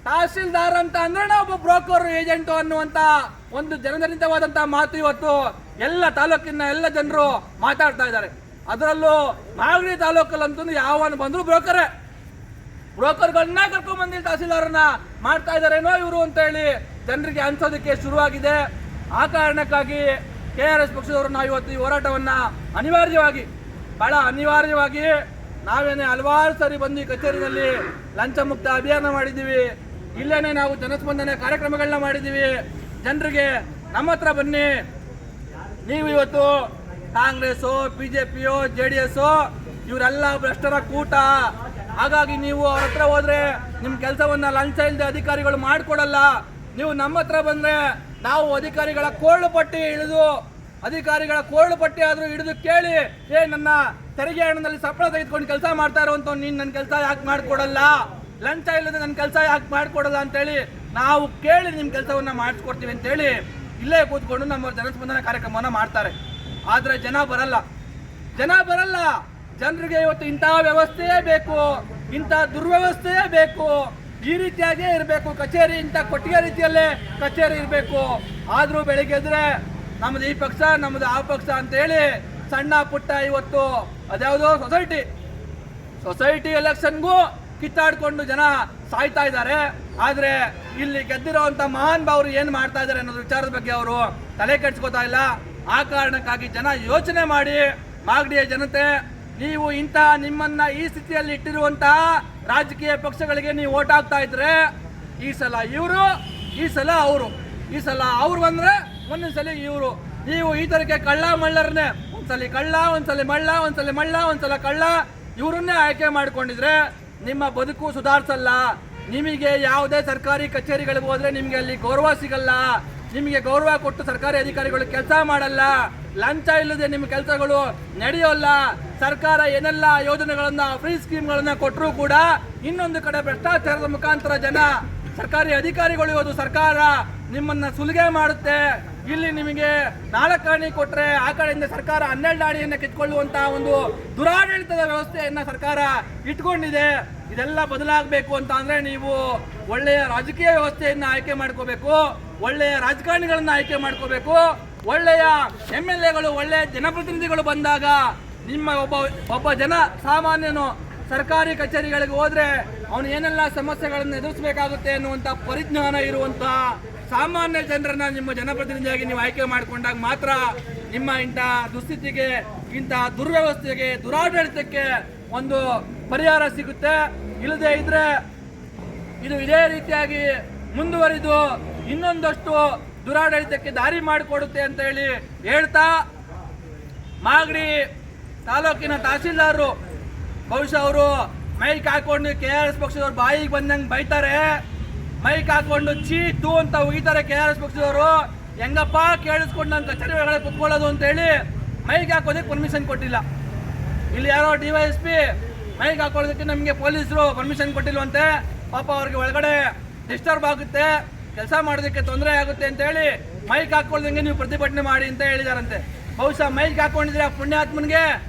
ತಹಸೀಲ್ದಾರ್ ಅಂತ ಅಂದ್ರೆ ಒಬ್ಬ ಬ್ರೋಕರ್ ಏಜೆಂಟು ಅನ್ನುವಂತ ಒಂದು ಜನಜನಿತವಾದಂತಹ ಮಾತು ಇವತ್ತು ಎಲ್ಲ ತಾಲೂಕಿನ ಎಲ್ಲ ಜನರು ಮಾತಾಡ್ತಾ ಇದ್ದಾರೆ. ಅದರಲ್ಲೂ ಮಾಗಡಿ ತಾಲೂಕಲ್ಲಂತೂ ಯಾವನು ಬಂದ್ರು ಬ್ರೋಕರ್ಗಳನ್ನ ಕರ್ಕೊಂಡ್ ಬಂದು ತಹಸೀಲ್ದಾರನ್ನ ಮಾಡ್ತಾ ಇದಾರೇನೋ ಇವರು ಅಂತ ಹೇಳಿ ಜನರಿಗೆ ಅನ್ಸೋದಕ್ಕೆ ಶುರುವಾಗಿದೆ. ಆ ಕಾರಣಕ್ಕಾಗಿ KRS ಪಕ್ಷದವರು ನಾವು ಇವತ್ತು ಈ ಹೋರಾಟವನ್ನ ಬಹಳ ಅನಿವಾರ್ಯವಾಗಿ ನಾವೇನೆ ಹಲವಾರು ಸಾರಿ ಬಂದು ಈ ಕಚೇರಿನಲ್ಲಿ ಲಂಚ ಮುಕ್ತ ಅಭಿಯಾನ ಮಾಡಿದ್ದೀವಿ. ಇಲ್ಲೇನೆ ನಾವು ಜನಸ್ಪಂದನೆ ಕಾರ್ಯಕ್ರಮಗಳನ್ನ ಮಾಡಿದ್ದೀವಿ. ಜನರಿಗೆ ನಮ್ಮ ಹತ್ರ ಬನ್ನಿ, ನೀವು ಇವತ್ತು ಕಾಂಗ್ರೆಸ್, BJP, JDS ಇವರೆಲ್ಲ ಭ್ರಷ್ಟರ ಕೂಟ, ಹಾಗಾಗಿ ನೀವು ಅವ್ರ ಹತ್ರ ಹೋದ್ರೆ ನಿಮ್ ಕೆಲಸವನ್ನ ಲಂಚ ಇಲ್ಲದೆ ಅಧಿಕಾರಿಗಳು ಮಾಡ್ಕೊಡಲ್ಲ. ನೀವು ನಮ್ಮ ಹತ್ರ ಬಂದ್ರೆ ನಾವು ಅಧಿಕಾರಿಗಳ ಕೋಳು ಪಟ್ಟಿ ಆದ್ರೂ ಹಿಡಿದು ಕೇಳಿ, ನನ್ನ ತೆರಿಗೆ ಹಣದಲ್ಲಿ ಸಂಬಳ ತೆಗೆದುಕೊಂಡು ಕೆಲಸ ಮಾಡ್ತಾ ಇರುವಂತ ನೀನ್ ನನ್ನ ಕೆಲಸ ಯಾಕೆ ಮಾಡ್ಕೊಡಲ್ಲ, ಲಂಚ ಇಲ್ಲದೆ ನನ್ನ ಕೆಲಸ ಯಾಕೆ ಮಾಡ್ಕೊಡಲ್ಲ ಅಂತೇಳಿ ನಾವು ಕೇಳಿ ನಿಮ್ ಕೆಲಸವನ್ನ ಮಾಡಿಸ್ಕೊಡ್ತೀವಿ ಅಂತೇಳಿ ಇಲ್ಲೇ ಕೂತ್ಕೊಂಡು ನಮ್ಮ ಜನಸ್ಪಂದನ ಕಾರ್ಯಕ್ರಮವನ್ನ ಮಾಡ್ತಾರೆ. ಆದ್ರೆ ಜನ ಬರಲ್ಲ. ಜನರಿಗೆ ಇವತ್ತು ಇಂತಹ ವ್ಯವಸ್ಥೆಯೇ ಬೇಕು, ಇಂತಹ ದುರ್ವ್ಯವಸ್ಥೆಯೇ ಬೇಕು, ಈ ರೀತಿಯಾಗೇ ಇರಬೇಕು ಕಚೇರಿ, ಇಂಥ ಕೊಟ್ಟಿಗೆ ರೀತಿಯಲ್ಲೇ ಕಚೇರಿ ಇರಬೇಕು. ಆದ್ರೂ ಬೆಳಿಗ್ಗೆ ಎದ್ರೆ ನಮ್ದು ಈ ಪಕ್ಷ, ನಮ್ದು ಆ ಪಕ್ಷ ಅಂತ ಹೇಳಿ ಸಣ್ಣ ಪುಟ್ಟ ಇವತ್ತು ಅದ್ಯಾವುದೋ ಸೊಸೈಟಿ ಎಲೆಕ್ಷನ್ಗೂ ಕಿತ್ತಾಡ್ಕೊಂಡು ಜನ ಸಾಯ್ತಾ ಇದ್ದಾರೆ. ಆದರೆ ಇಲ್ಲಿ ಗೆದ್ದಿರೋಂಥ ಮಹಾನ್ ಭಾವರು ಏನು ಮಾಡ್ತಾ ಇದ್ದಾರೆ ಅನ್ನೋದ್ರ ವಿಚಾರದ ಬಗ್ಗೆ ಅವರು ತಲೆ ಕೆಡಿಸ್ಕೋತಾ ಇಲ್ಲ. ಆ ಕಾರಣಕ್ಕಾಗಿ ಜನ ಯೋಚನೆ ಮಾಡಿ, ಮಾಗಡಿಯ ಜನತೆ, ನೀವು ಇಂತಹ ನಿಮ್ಮನ್ನ ಈ ಸ್ಥಿತಿಯಲ್ಲಿ ಇಟ್ಟಿರುವಂತಹ ರಾಜಕೀಯ ಪಕ್ಷಗಳಿಗೆ ನೀವು ಓಟ್ ಹಾಕ್ತಾ ಇದ್ರೆ, ಈ ಸಲ ಇವರು, ಈ ಸಲ ಅವರು, ಈ ಸಲ ಅವ್ರು ಬಂದ್ರೆ ಒಂದೊಂದ್ಸಲಿ ಇವರು, ನೀವು ಈ ತರಕ್ಕೆ ಕಳ್ಳ ಮಳ್ಳರನ್ನೇ, ಒಂದ್ಸಲಿ ಕಳ್ಳ, ಒಂದ್ಸಲಿ ಮಳ್ಳ, ಒಂದ್ಸಲಿ ಮಳ್ಳ, ಒಂದ್ಸಲ ಕಳ್ಳ, ಇವರನ್ನೇ ಆಯ್ಕೆ ಮಾಡ್ಕೊಂಡಿದ್ರೆ ನಿಮ್ಮ ಬದುಕು ಸುಧಾರಿಸಲ್ಲ. ನಿಮಗೆ ಯಾವುದೇ ಸರ್ಕಾರಿ ಕಚೇರಿಗಳಿಗೆ ಹೋದ್ರೆ ನಿಮಗೆ ಅಲ್ಲಿ ಗೌರವ ಸಿಗಲ್ಲ. ನಿಮಗೆ ಗೌರವ ಕೊಟ್ಟು ಸರ್ಕಾರಿ ಅಧಿಕಾರಿಗಳು ಕೆಲಸ ಮಾಡಲ್ಲ. ಲಂಚ ಇಲ್ಲದೆ ನಿಮ್ಮ ಕೆಲಸಗಳು ನಡೆಯೋಲ್ಲ. ಸರ್ಕಾರ ಏನೆಲ್ಲ ಯೋಜನೆಗಳನ್ನ, ಫ್ರೀ ಸ್ಕೀಮ್ಗಳನ್ನ ಕೊಟ್ಟರೂ ಕೂಡ ಇನ್ನೊಂದು ಕಡೆ ಭ್ರಷ್ಟಾಚಾರದ ಮುಖಾಂತರ ಜನ, ಸರ್ಕಾರಿ ಅಧಿಕಾರಿಗಳು ಇವತ್ತು ಸರ್ಕಾರ ನಿಮ್ಮನ್ನ ಸುಲಿಗೆ ಮಾಡುತ್ತೆ. ಇಲ್ಲಿ ನಿಮಗೆ 4 ಆಣಿ ಕೊಟ್ರೆ ಆ ಕಡೆಯಿಂದ ಸರ್ಕಾರ 12 ಆಣಿಯನ್ನು ಕಿತ್ಕೊಳ್ಳುವಂತಹ ಒಂದು ದುರಾಡಳಿತದ ವ್ಯವಸ್ಥೆಯನ್ನ ಸರ್ಕಾರ ಇಟ್ಕೊಂಡಿದೆ. ಇದೆಲ್ಲ ಬದಲಾಗಬೇಕು ಅಂತ ಅಂದ್ರೆ ನೀವು ಒಳ್ಳೆಯ ರಾಜಕೀಯ ವ್ಯವಸ್ಥೆಯನ್ನ ಆಯ್ಕೆ ಮಾಡ್ಕೋಬೇಕು, ಒಳ್ಳೆಯ ರಾಜಕಾರಣಿಗಳನ್ನ ಆಯ್ಕೆ ಮಾಡ್ಕೋಬೇಕು. ಒಳ್ಳೆಯ MLAಗಳು, ಒಳ್ಳೆಯ ಜನಪ್ರತಿನಿಧಿಗಳು ಬಂದಾಗ ನಿಮ್ಮ ಒಬ್ಬ ಜನ ಸಾಮಾನ್ಯನು ಸರ್ಕಾರಿ ಕಚೇರಿಗಳಿಗೆ ಹೋದ್ರೆ ಅವನು ಏನೆಲ್ಲ ಸಮಸ್ಯೆಗಳನ್ನು ಎದುರಿಸಬೇಕಾಗುತ್ತೆ ಅನ್ನುವಂಥ ಪರಿಜ್ಞಾನ ಇರುವಂತಹ ಸಾಮಾನ್ಯ ಜನರನ್ನ ನಿಮ್ಮ ಜನಪ್ರತಿನಿಧಿಯಾಗಿ ನೀವು ಆಯ್ಕೆ ಮಾಡಿಕೊಂಡಾಗ ಮಾತ್ರ ನಿಮ್ಮ ಇಂತಹ ದುಸ್ಥಿತಿಗೆ, ಇಂತಹ ದುರ್ವ್ಯವಸ್ಥೆಗೆ, ದುರಾಡಳಿತಕ್ಕೆ ಒಂದು ಪರಿಹಾರ ಸಿಗುತ್ತೆ. ಇಲ್ಲದೆ ಇದ್ರೆ ಇದು ಇದೇ ರೀತಿಯಾಗಿ ಮುಂದುವರಿದು ಇನ್ನೊಂದಷ್ಟು ದುರಾಡಳಿತಕ್ಕೆ ದಾರಿ ಮಾಡಿಕೊಡುತ್ತೆ ಅಂತ ಹೇಳಿ ಹೇಳ್ತಾ, ಮಾಗಡಿ ತಾಲೂಕಿನ ತಹಸೀಲ್ದಾರರು ಬಹುಶಃ ಅವರು ಮೈಕ್ ಹಾಕೊಂಡು KRS ಪಕ್ಷದವ್ರು ಬಾಯಿಗೆ ಬಂದಂಗೆ ಬೈತಾರೆ, ಮೈಕ್ ಹಾಕೊಂಡು ಚೀತು ಅಂತ ಉಗಿತಾರೆ. KRS ಪಕ್ಷದವರು ಹೆಂಗಪ್ಪ ಕೇಳಿಸ್ಕೊಂಡು ನನ್ನ ಕಚೇರಿ ಒಳಗಡೆ ಕುತ್ಕೊಳ್ಳೋದು ಅಂತ ಹೇಳಿ ಮೈಕ್ ಹಾಕೋದಕ್ಕೆ ಪರ್ಮಿಷನ್ ಕೊಟ್ಟಿಲ್ಲ. ಇಲ್ಲಿ ಯಾರೋ DYSP ಮೈಕ್ ಹಾಕೊಳ್ಳೋದಕ್ಕೆ ನಮಗೆ ಪೊಲೀಸರು ಪರ್ಮಿಷನ್ ಕೊಟ್ಟಿಲ್ವಂತೆ. ಪಾಪ ಅವ್ರಿಗೆ ಒಳಗಡೆ ಡಿಸ್ಟರ್ಬ್ ಆಗುತ್ತೆ, ಕೆಲಸ ಮಾಡೋದಕ್ಕೆ ತೊಂದರೆ ಆಗುತ್ತೆ ಅಂತ ಹೇಳಿ ಮೈಕ್ ಹಾಕೊಳ್ಳದಂಗೆ ನೀವು ಪ್ರತಿಭಟನೆ ಮಾಡಿ ಅಂತ ಹೇಳಿದಾರಂತೆ. ಬಹುಶಃ ಮೈಕ್ ಹಾಕೊಂಡಿದ್ರೆ ಆ ಪುಣ್ಯಾತ್ಮನಿಗೆ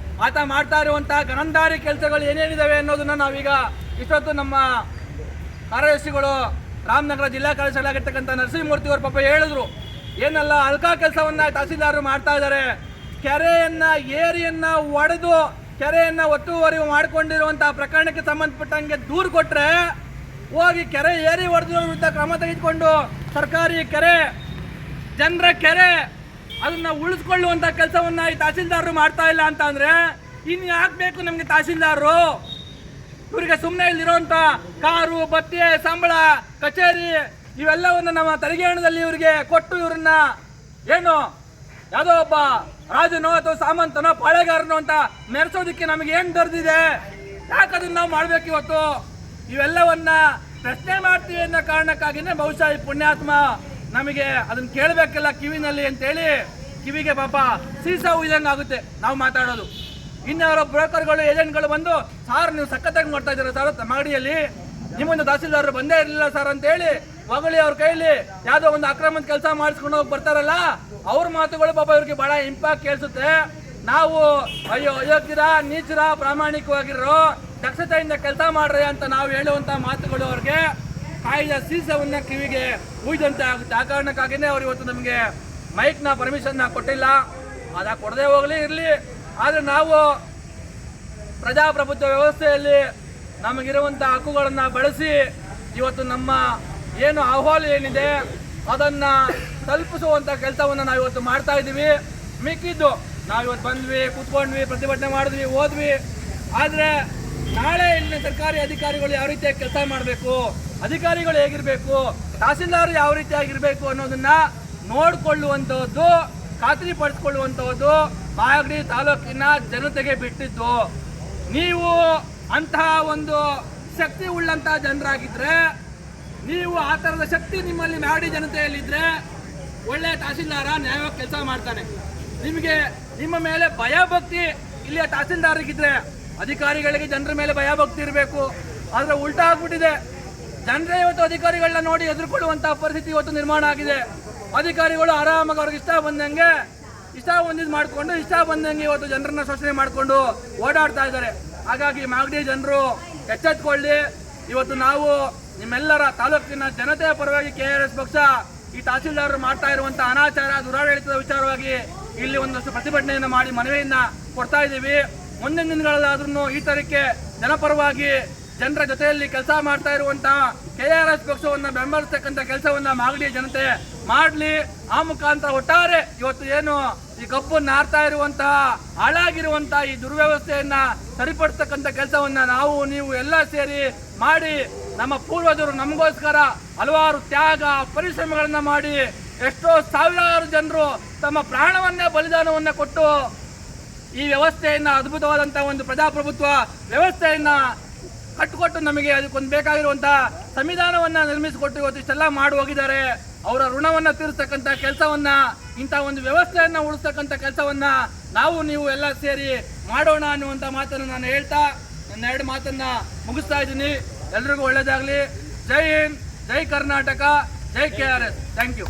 ಆತ ಮಾಡ್ತಾ ಇರುವಂತಹ ಗನಂದಾರಿ ಕೆಲಸಗಳು ಏನೇನಿದಾವೆ ಅನ್ನೋದನ್ನ ನಾವೀಗ ಇಷ್ಟೊತ್ತು ನಮ್ಮ ಕಾರ್ಯದರ್ಶಿಗಳು ರಾಮನಗರ ಜಿಲ್ಲಾ ಕಾರ್ಯದರ್ಶಿಗಳಾಗಿರ್ತಕ್ಕಂಥ ನರಸಿಂಹಮೂರ್ತಿ ಅವರು ಪಾಪ ಹೇಳಿದ್ರು. ಏನೆಲ್ಲ ಅಲ್ಕಾ ಕೆಲಸವನ್ನ ತಹಸೀಲ್ದಾರರು ಮಾಡ್ತಾ ಇದ್ದಾರೆ. ಕೆರೆಯನ್ನ, ಏರಿಯನ್ನ ಒಡೆದು ಕೆರೆಯನ್ನ ಒತ್ತುವರಿ ಮಾಡಿಕೊಂಡಿರುವಂತಹ ಪ್ರಕರಣಕ್ಕೆ ಸಂಬಂಧಪಟ್ಟಂಗೆ ದೂರು ಕೊಟ್ರೆ ಹೋಗಿ ಕೆರೆ ಏರಿ ಒಡೆದಿರೋ ವಿರುದ್ಧ ಕ್ರಮ ತೆಗೆದುಕೊಂಡು ಸರ್ಕಾರಿ ಕೆರೆ, ಜನರ ಕೆರೆ, ಅದನ್ನ ಉಳಿಸ್ಕೊಳ್ಳುವಂತ ಕೆಲಸವನ್ನ ಈ ತಹಸೀಲ್ದಾರರು ಮಾಡ್ತಾ ಇಲ್ಲ ಅಂತ ಅಂದ್ರೆ ಇನ್ನು ಯಾಕಬೇಕು ನಮ್ಗೆ ತಹಸೀಲ್ದಾರರು? ಇವರಿಗೆ ಸುಮ್ಮನೆ ಇಲ್ಲಿರುವಂತ ಕಾರು, ಬತ್ತೆ, ಸಂಬಳ, ಕಚೇರಿ ಇವೆಲ್ಲವನ್ನ ನಮ್ಮ ತೆರಿಗೆ ಹಣದಲ್ಲಿ ಇವರಿಗೆ ಕೊಟ್ಟು ಇವ್ರನ್ನ ಏನು ಯಾವುದೋ ಒಬ್ಬ ರಾಜನೋ ಅಥವಾ ಸಾಮಂತನೋ ಪಾಳೆಗಾರನೋ ಅಂತ ಮೆರೆಸೋದಕ್ಕೆ ನಮಗೆ ಏನ್ ದೊರೆದಿದೆ? ಯಾಕೆ ಅದನ್ನ ನಾವು ಮಾಡ್ಬೇಕು ಇವತ್ತು? ಇವೆಲ್ಲವನ್ನ ಪ್ರಶ್ನೆ ಮಾಡ್ತೀವಿ ಅನ್ನೋ ಕಾರಣಕ್ಕಾಗಿನೇ ಬಹುಶಃ ಈ ಪುಣ್ಯಾತ್ಮ ನಮಗೆ ಅದನ್ನ ಕೇಳಬೇಕಲ್ಲ ಕಿವಿನಲ್ಲಿ ಅಂತೇಳಿ ಕಿವಿಗೆ ಪಾಪ ಸೀಸ ಉಯ್ದಂಗೆ ಆಗುತ್ತೆ ನಾವು ಮಾತಾಡೋದು. ಇನ್ಯಾರೋ ಬ್ರೋಕರ್ಗಳು, ಏಜೆಂಟ್ಗಳು ಬಂದು, ಸಾರ್ ನೀವು ಸಖತ್ತಾಗಿ ಮಾಡ್ತಾ ಇದ್ದೀರಾ ಸರ್ ಮಾಗಡಿಯಲ್ಲಿ, ನಿಮ್ಮೊಂದು ತಹಸೀಲ್ದಾರರು ಬಂದೇ ಇರಲಿಲ್ಲ ಸರ್ ಅಂತ ಹೇಳಿ ಹೊಗಳಿ ಅವ್ರ ಕೈಲಿ ಯಾವುದೋ ಒಂದು ಅಕ್ರಮದ ಕೆಲಸ ಮಾಡಿಸ್ಕೊಂಡು ಹೋಗಿ ಬರ್ತಾರಲ್ಲ, ಅವ್ರ ಮಾತುಗಳು ಪಾಪ ಇವ್ರಿಗೆ ಬಹಳ ಇಂಪಾಕ್ಟ್ ಕೇಳಿಸುತ್ತೆ. ನಾವು ಅಯ್ಯೋ ಅಯೋಗ್ಯರ, ನೀಚರ, ಪ್ರಾಮಾಣಿಕವಾಗಿರೋ, ದಕ್ಷತೆಯಿಂದ ಕೆಲಸ ಮಾಡ್ರಿ ಅಂತ ನಾವು ಹೇಳುವಂತ ಮಾತುಗಳು ಅವ್ರಿಗೆ ಕಾಯ್ದ ಸೀಸವನ್ನ ಕಿವಿಗೆ ಉಯ್ದಂತೆ ಆಗುತ್ತೆ. ಆ ಕಾರಣಕ್ಕಾಗಿನೇ ಅವ್ರು ಇವತ್ತು ನಮಗೆ ಮೈಕ್ನ ಪರ್ಮಿಷನ್ ಕೊಟ್ಟಿಲ್ಲ. ಅದ ಕೊಡದೆ ಹೋಗ್ಲಿ ಇರಲಿ, ಆದರೆ ನಾವು ಪ್ರಜಾಪ್ರಭುತ್ವ ವ್ಯವಸ್ಥೆಯಲ್ಲಿ ನಮಗಿರುವಂಥ ಹಕ್ಕುಗಳನ್ನು ಬಳಸಿ ಇವತ್ತು ನಮ್ಮ ಏನು ಅಹವಾಲು ಏನಿದೆ ಅದನ್ನ ತಲುಪಿಸುವಂಥ ಕೆಲಸವನ್ನು ನಾವು ಇವತ್ತು ಮಾಡ್ತಾ ಇದ್ದೀವಿ. ಮಿಕ್ಕಿದ್ದು ನಾವಿವತ್ತು ಬಂದ್ವಿ, ಕೂತ್ಕೊಂಡ್ವಿ, ಪ್ರತಿಭಟನೆ ಮಾಡಿದ್ವಿ, ಹೋದ್ವಿ. ಆದರೆ ನಾಳೆ ಇಲ್ಲಿನ ಸರ್ಕಾರಿ ಅಧಿಕಾರಿಗಳು ಯಾವ ರೀತಿಯಾಗಿ ಕೆಲಸ ಮಾಡಬೇಕು, ಅಧಿಕಾರಿಗಳು ಹೇಗಿರಬೇಕು, ತಹಸೀಲ್ದಾರ್ ಯಾವ ರೀತಿಯಾಗಿರಬೇಕು ಅನ್ನೋದನ್ನ ನೋಡಿಕೊಳ್ಳುವಂಥದ್ದು, ಖಾತ್ರಿಪಡಿಸಿಕೊಳ್ಳುವಂಥದ್ದು ಮಾಗಡಿ ತಾಲೂಕಿನ ಜನತೆಗೆ ಬಿಟ್ಟಿದ್ದು. ನೀವು ಅಂತಹ ಒಂದು ಶಕ್ತಿ ಉಳ್ಳಂತಹ ಜನರಾಗಿದ್ರೆ, ನೀವು ಆ ಥರದ ಶಕ್ತಿ ನಿಮ್ಮಲ್ಲಿ ಮಾಗಡಿ ಜನತೆಯಲ್ಲಿದ್ದರೆ ಒಳ್ಳೆಯ ತಹಸೀಲ್ದಾರ ನ್ಯಾಯವಾಗಿ ಕೆಲಸ ಮಾಡ್ತಾನೆ. ನಿಮಗೆ ನಿಮ್ಮ ಮೇಲೆ ಭಯ ಭಕ್ತಿ ಇಲ್ಲಿಯ ತಹಸೀಲ್ದಾರಿಗಿದ್ರೆ, ಅಧಿಕಾರಿಗಳಿಗೆ ಜನರ ಮೇಲೆ ಭಯ ಭಕ್ತಿ ಇರಬೇಕು. ಆದರೆ ಉಲ್ಟಾ ಆಗ್ಬಿಟ್ಟಿದೆ. ಜನರೇ ಇವತ್ತು ಅಧಿಕಾರಿಗಳನ್ನ ನೋಡಿ ಎದುರುಕೊಳ್ಳುವಂತಹ ಪರಿಸ್ಥಿತಿ ಇವತ್ತು ನಿರ್ಮಾಣ ಆಗಿದೆ. ಅಧಿಕಾರಿಗಳು ಆರಾಮಾಗಿ ಅವ್ರಿಗೆ ಇಷ್ಟ ಬಂದಂಗೆ ಇಷ್ಟ ಬಂದಿದ್ದು ಮಾಡಿಕೊಂಡು ಇಷ್ಟ ಬಂದಂಗೆ ಇವತ್ತು ಜನರನ್ನ ಶೋಷಣೆ ಮಾಡಿಕೊಂಡು ಓಡಾಡ್ತಾ ಇದ್ದಾರೆ. ಹಾಗಾಗಿ ಮಾಗಡಿ ಜನರು ಎಚ್ಚೆತ್ಕೊಳ್ಳಿ. ಇವತ್ತು ನಾವು ನಿಮ್ಮೆಲ್ಲರ ತಾಲೂಕಿನ ಜನತೆಯ ಪರವಾಗಿ KRS ಪಕ್ಷ ಈ ತಹಸೀಲ್ದಾರರು ಮಾಡ್ತಾ ಇರುವಂತಹ ಅನಾಚಾರ, ದುರಾಡಳಿತದ ವಿಚಾರವಾಗಿ ಇಲ್ಲಿ ಒಂದಷ್ಟು ಪ್ರತಿಭಟನೆಯನ್ನು ಮಾಡಿ ಮನವಿಯನ್ನ ಕೊಡ್ತಾ ಇದ್ದೀವಿ. ಮುಂದಿನ ದಿನಗಳಲ್ಲಾದ್ರೂ ಈ ತರಕ್ಕೆ ಜನಪರವಾಗಿ ಜನರ ಜೊತೆಯಲ್ಲಿ ಕೆಲಸ ಮಾಡ್ತಾ ಇರುವಂತಹ KRS ಪಕ್ಷವನ್ನು ಬೆಂಬಲಿಸ್ತಕ್ಕಂಥ ಕೆಲಸವನ್ನ ಮಾಗಡಿಯ ಜನತೆ ಮಾಡಲಿ. ಆ ಮುಖಾಂತರ ಒಟ್ಟಾರೆ ಇವತ್ತು ಏನು ಈ ಕಪ್ಪು ನಾರ್ತಾ ಇರುವಂತಹ ಹಾಳಾಗಿರುವಂತಹ ಈ ದುರ್ವ್ಯವಸ್ಥೆಯನ್ನ ಸರಿಪಡಿಸ್ತಕ್ಕಂಥ ಕೆಲಸವನ್ನ ನಾವು ನೀವು ಎಲ್ಲ ಸೇರಿ ಮಾಡಿ, ನಮ್ಮ ಪೂರ್ವಜರು ನಮಗೋಸ್ಕರ ಹಲವಾರು ತ್ಯಾಗ ಪರಿಶ್ರಮಗಳನ್ನ ಮಾಡಿ ಎಷ್ಟೋ ಸಾವಿರಾರು ಜನರು ತಮ್ಮ ಪ್ರಾಣವನ್ನೇ ಬಲಿದಾನವನ್ನ ಕೊಟ್ಟು ಈ ವ್ಯವಸ್ಥೆಯನ್ನ ಅದ್ಭುತವಾದಂತಹ ಒಂದು ಪ್ರಜಾಪ್ರಭುತ್ವ ವ್ಯವಸ್ಥೆಯನ್ನ ಕಟ್ಟಿಕೊಟ್ಟು ನಮಗೆ ಅದಕ್ಕೊಂದು ಬೇಕಾಗಿರುವಂತಹ ಸಂವಿಧಾನವನ್ನ ನಿರ್ಮಿಸಿಕೊಟ್ಟು ಇವತ್ತು ಇಷ್ಟೆಲ್ಲ ಮಾಡಿ ಹೋಗಿದ್ದಾರೆ. ಅವರ ಋಣವನ್ನ ತೀರಿಸ್ತಕ್ಕಂಥ ಕೆಲಸವನ್ನ, ಇಂಥ ಒಂದು ವ್ಯವಸ್ಥೆಯನ್ನ ಉಳಿಸ್ತಕ್ಕಂಥ ಕೆಲಸವನ್ನ ನಾವು ನೀವು ಎಲ್ಲ ಸೇರಿ ಮಾಡೋಣ ಅನ್ನುವಂಥ ಮಾತನ್ನು ನಾನು ಹೇಳ್ತಾ ನನ್ನ 2 ಮಾತನ್ನ ಮುಗಿಸ್ತಾ ಇದ್ದೀನಿ. ಎಲ್ರಿಗೂ ಒಳ್ಳೇದಾಗ್ಲಿ. ಜೈ ಹಿಂದ್, ಜೈ ಕರ್ನಾಟಕ, ಜೈ KRS. Thank you.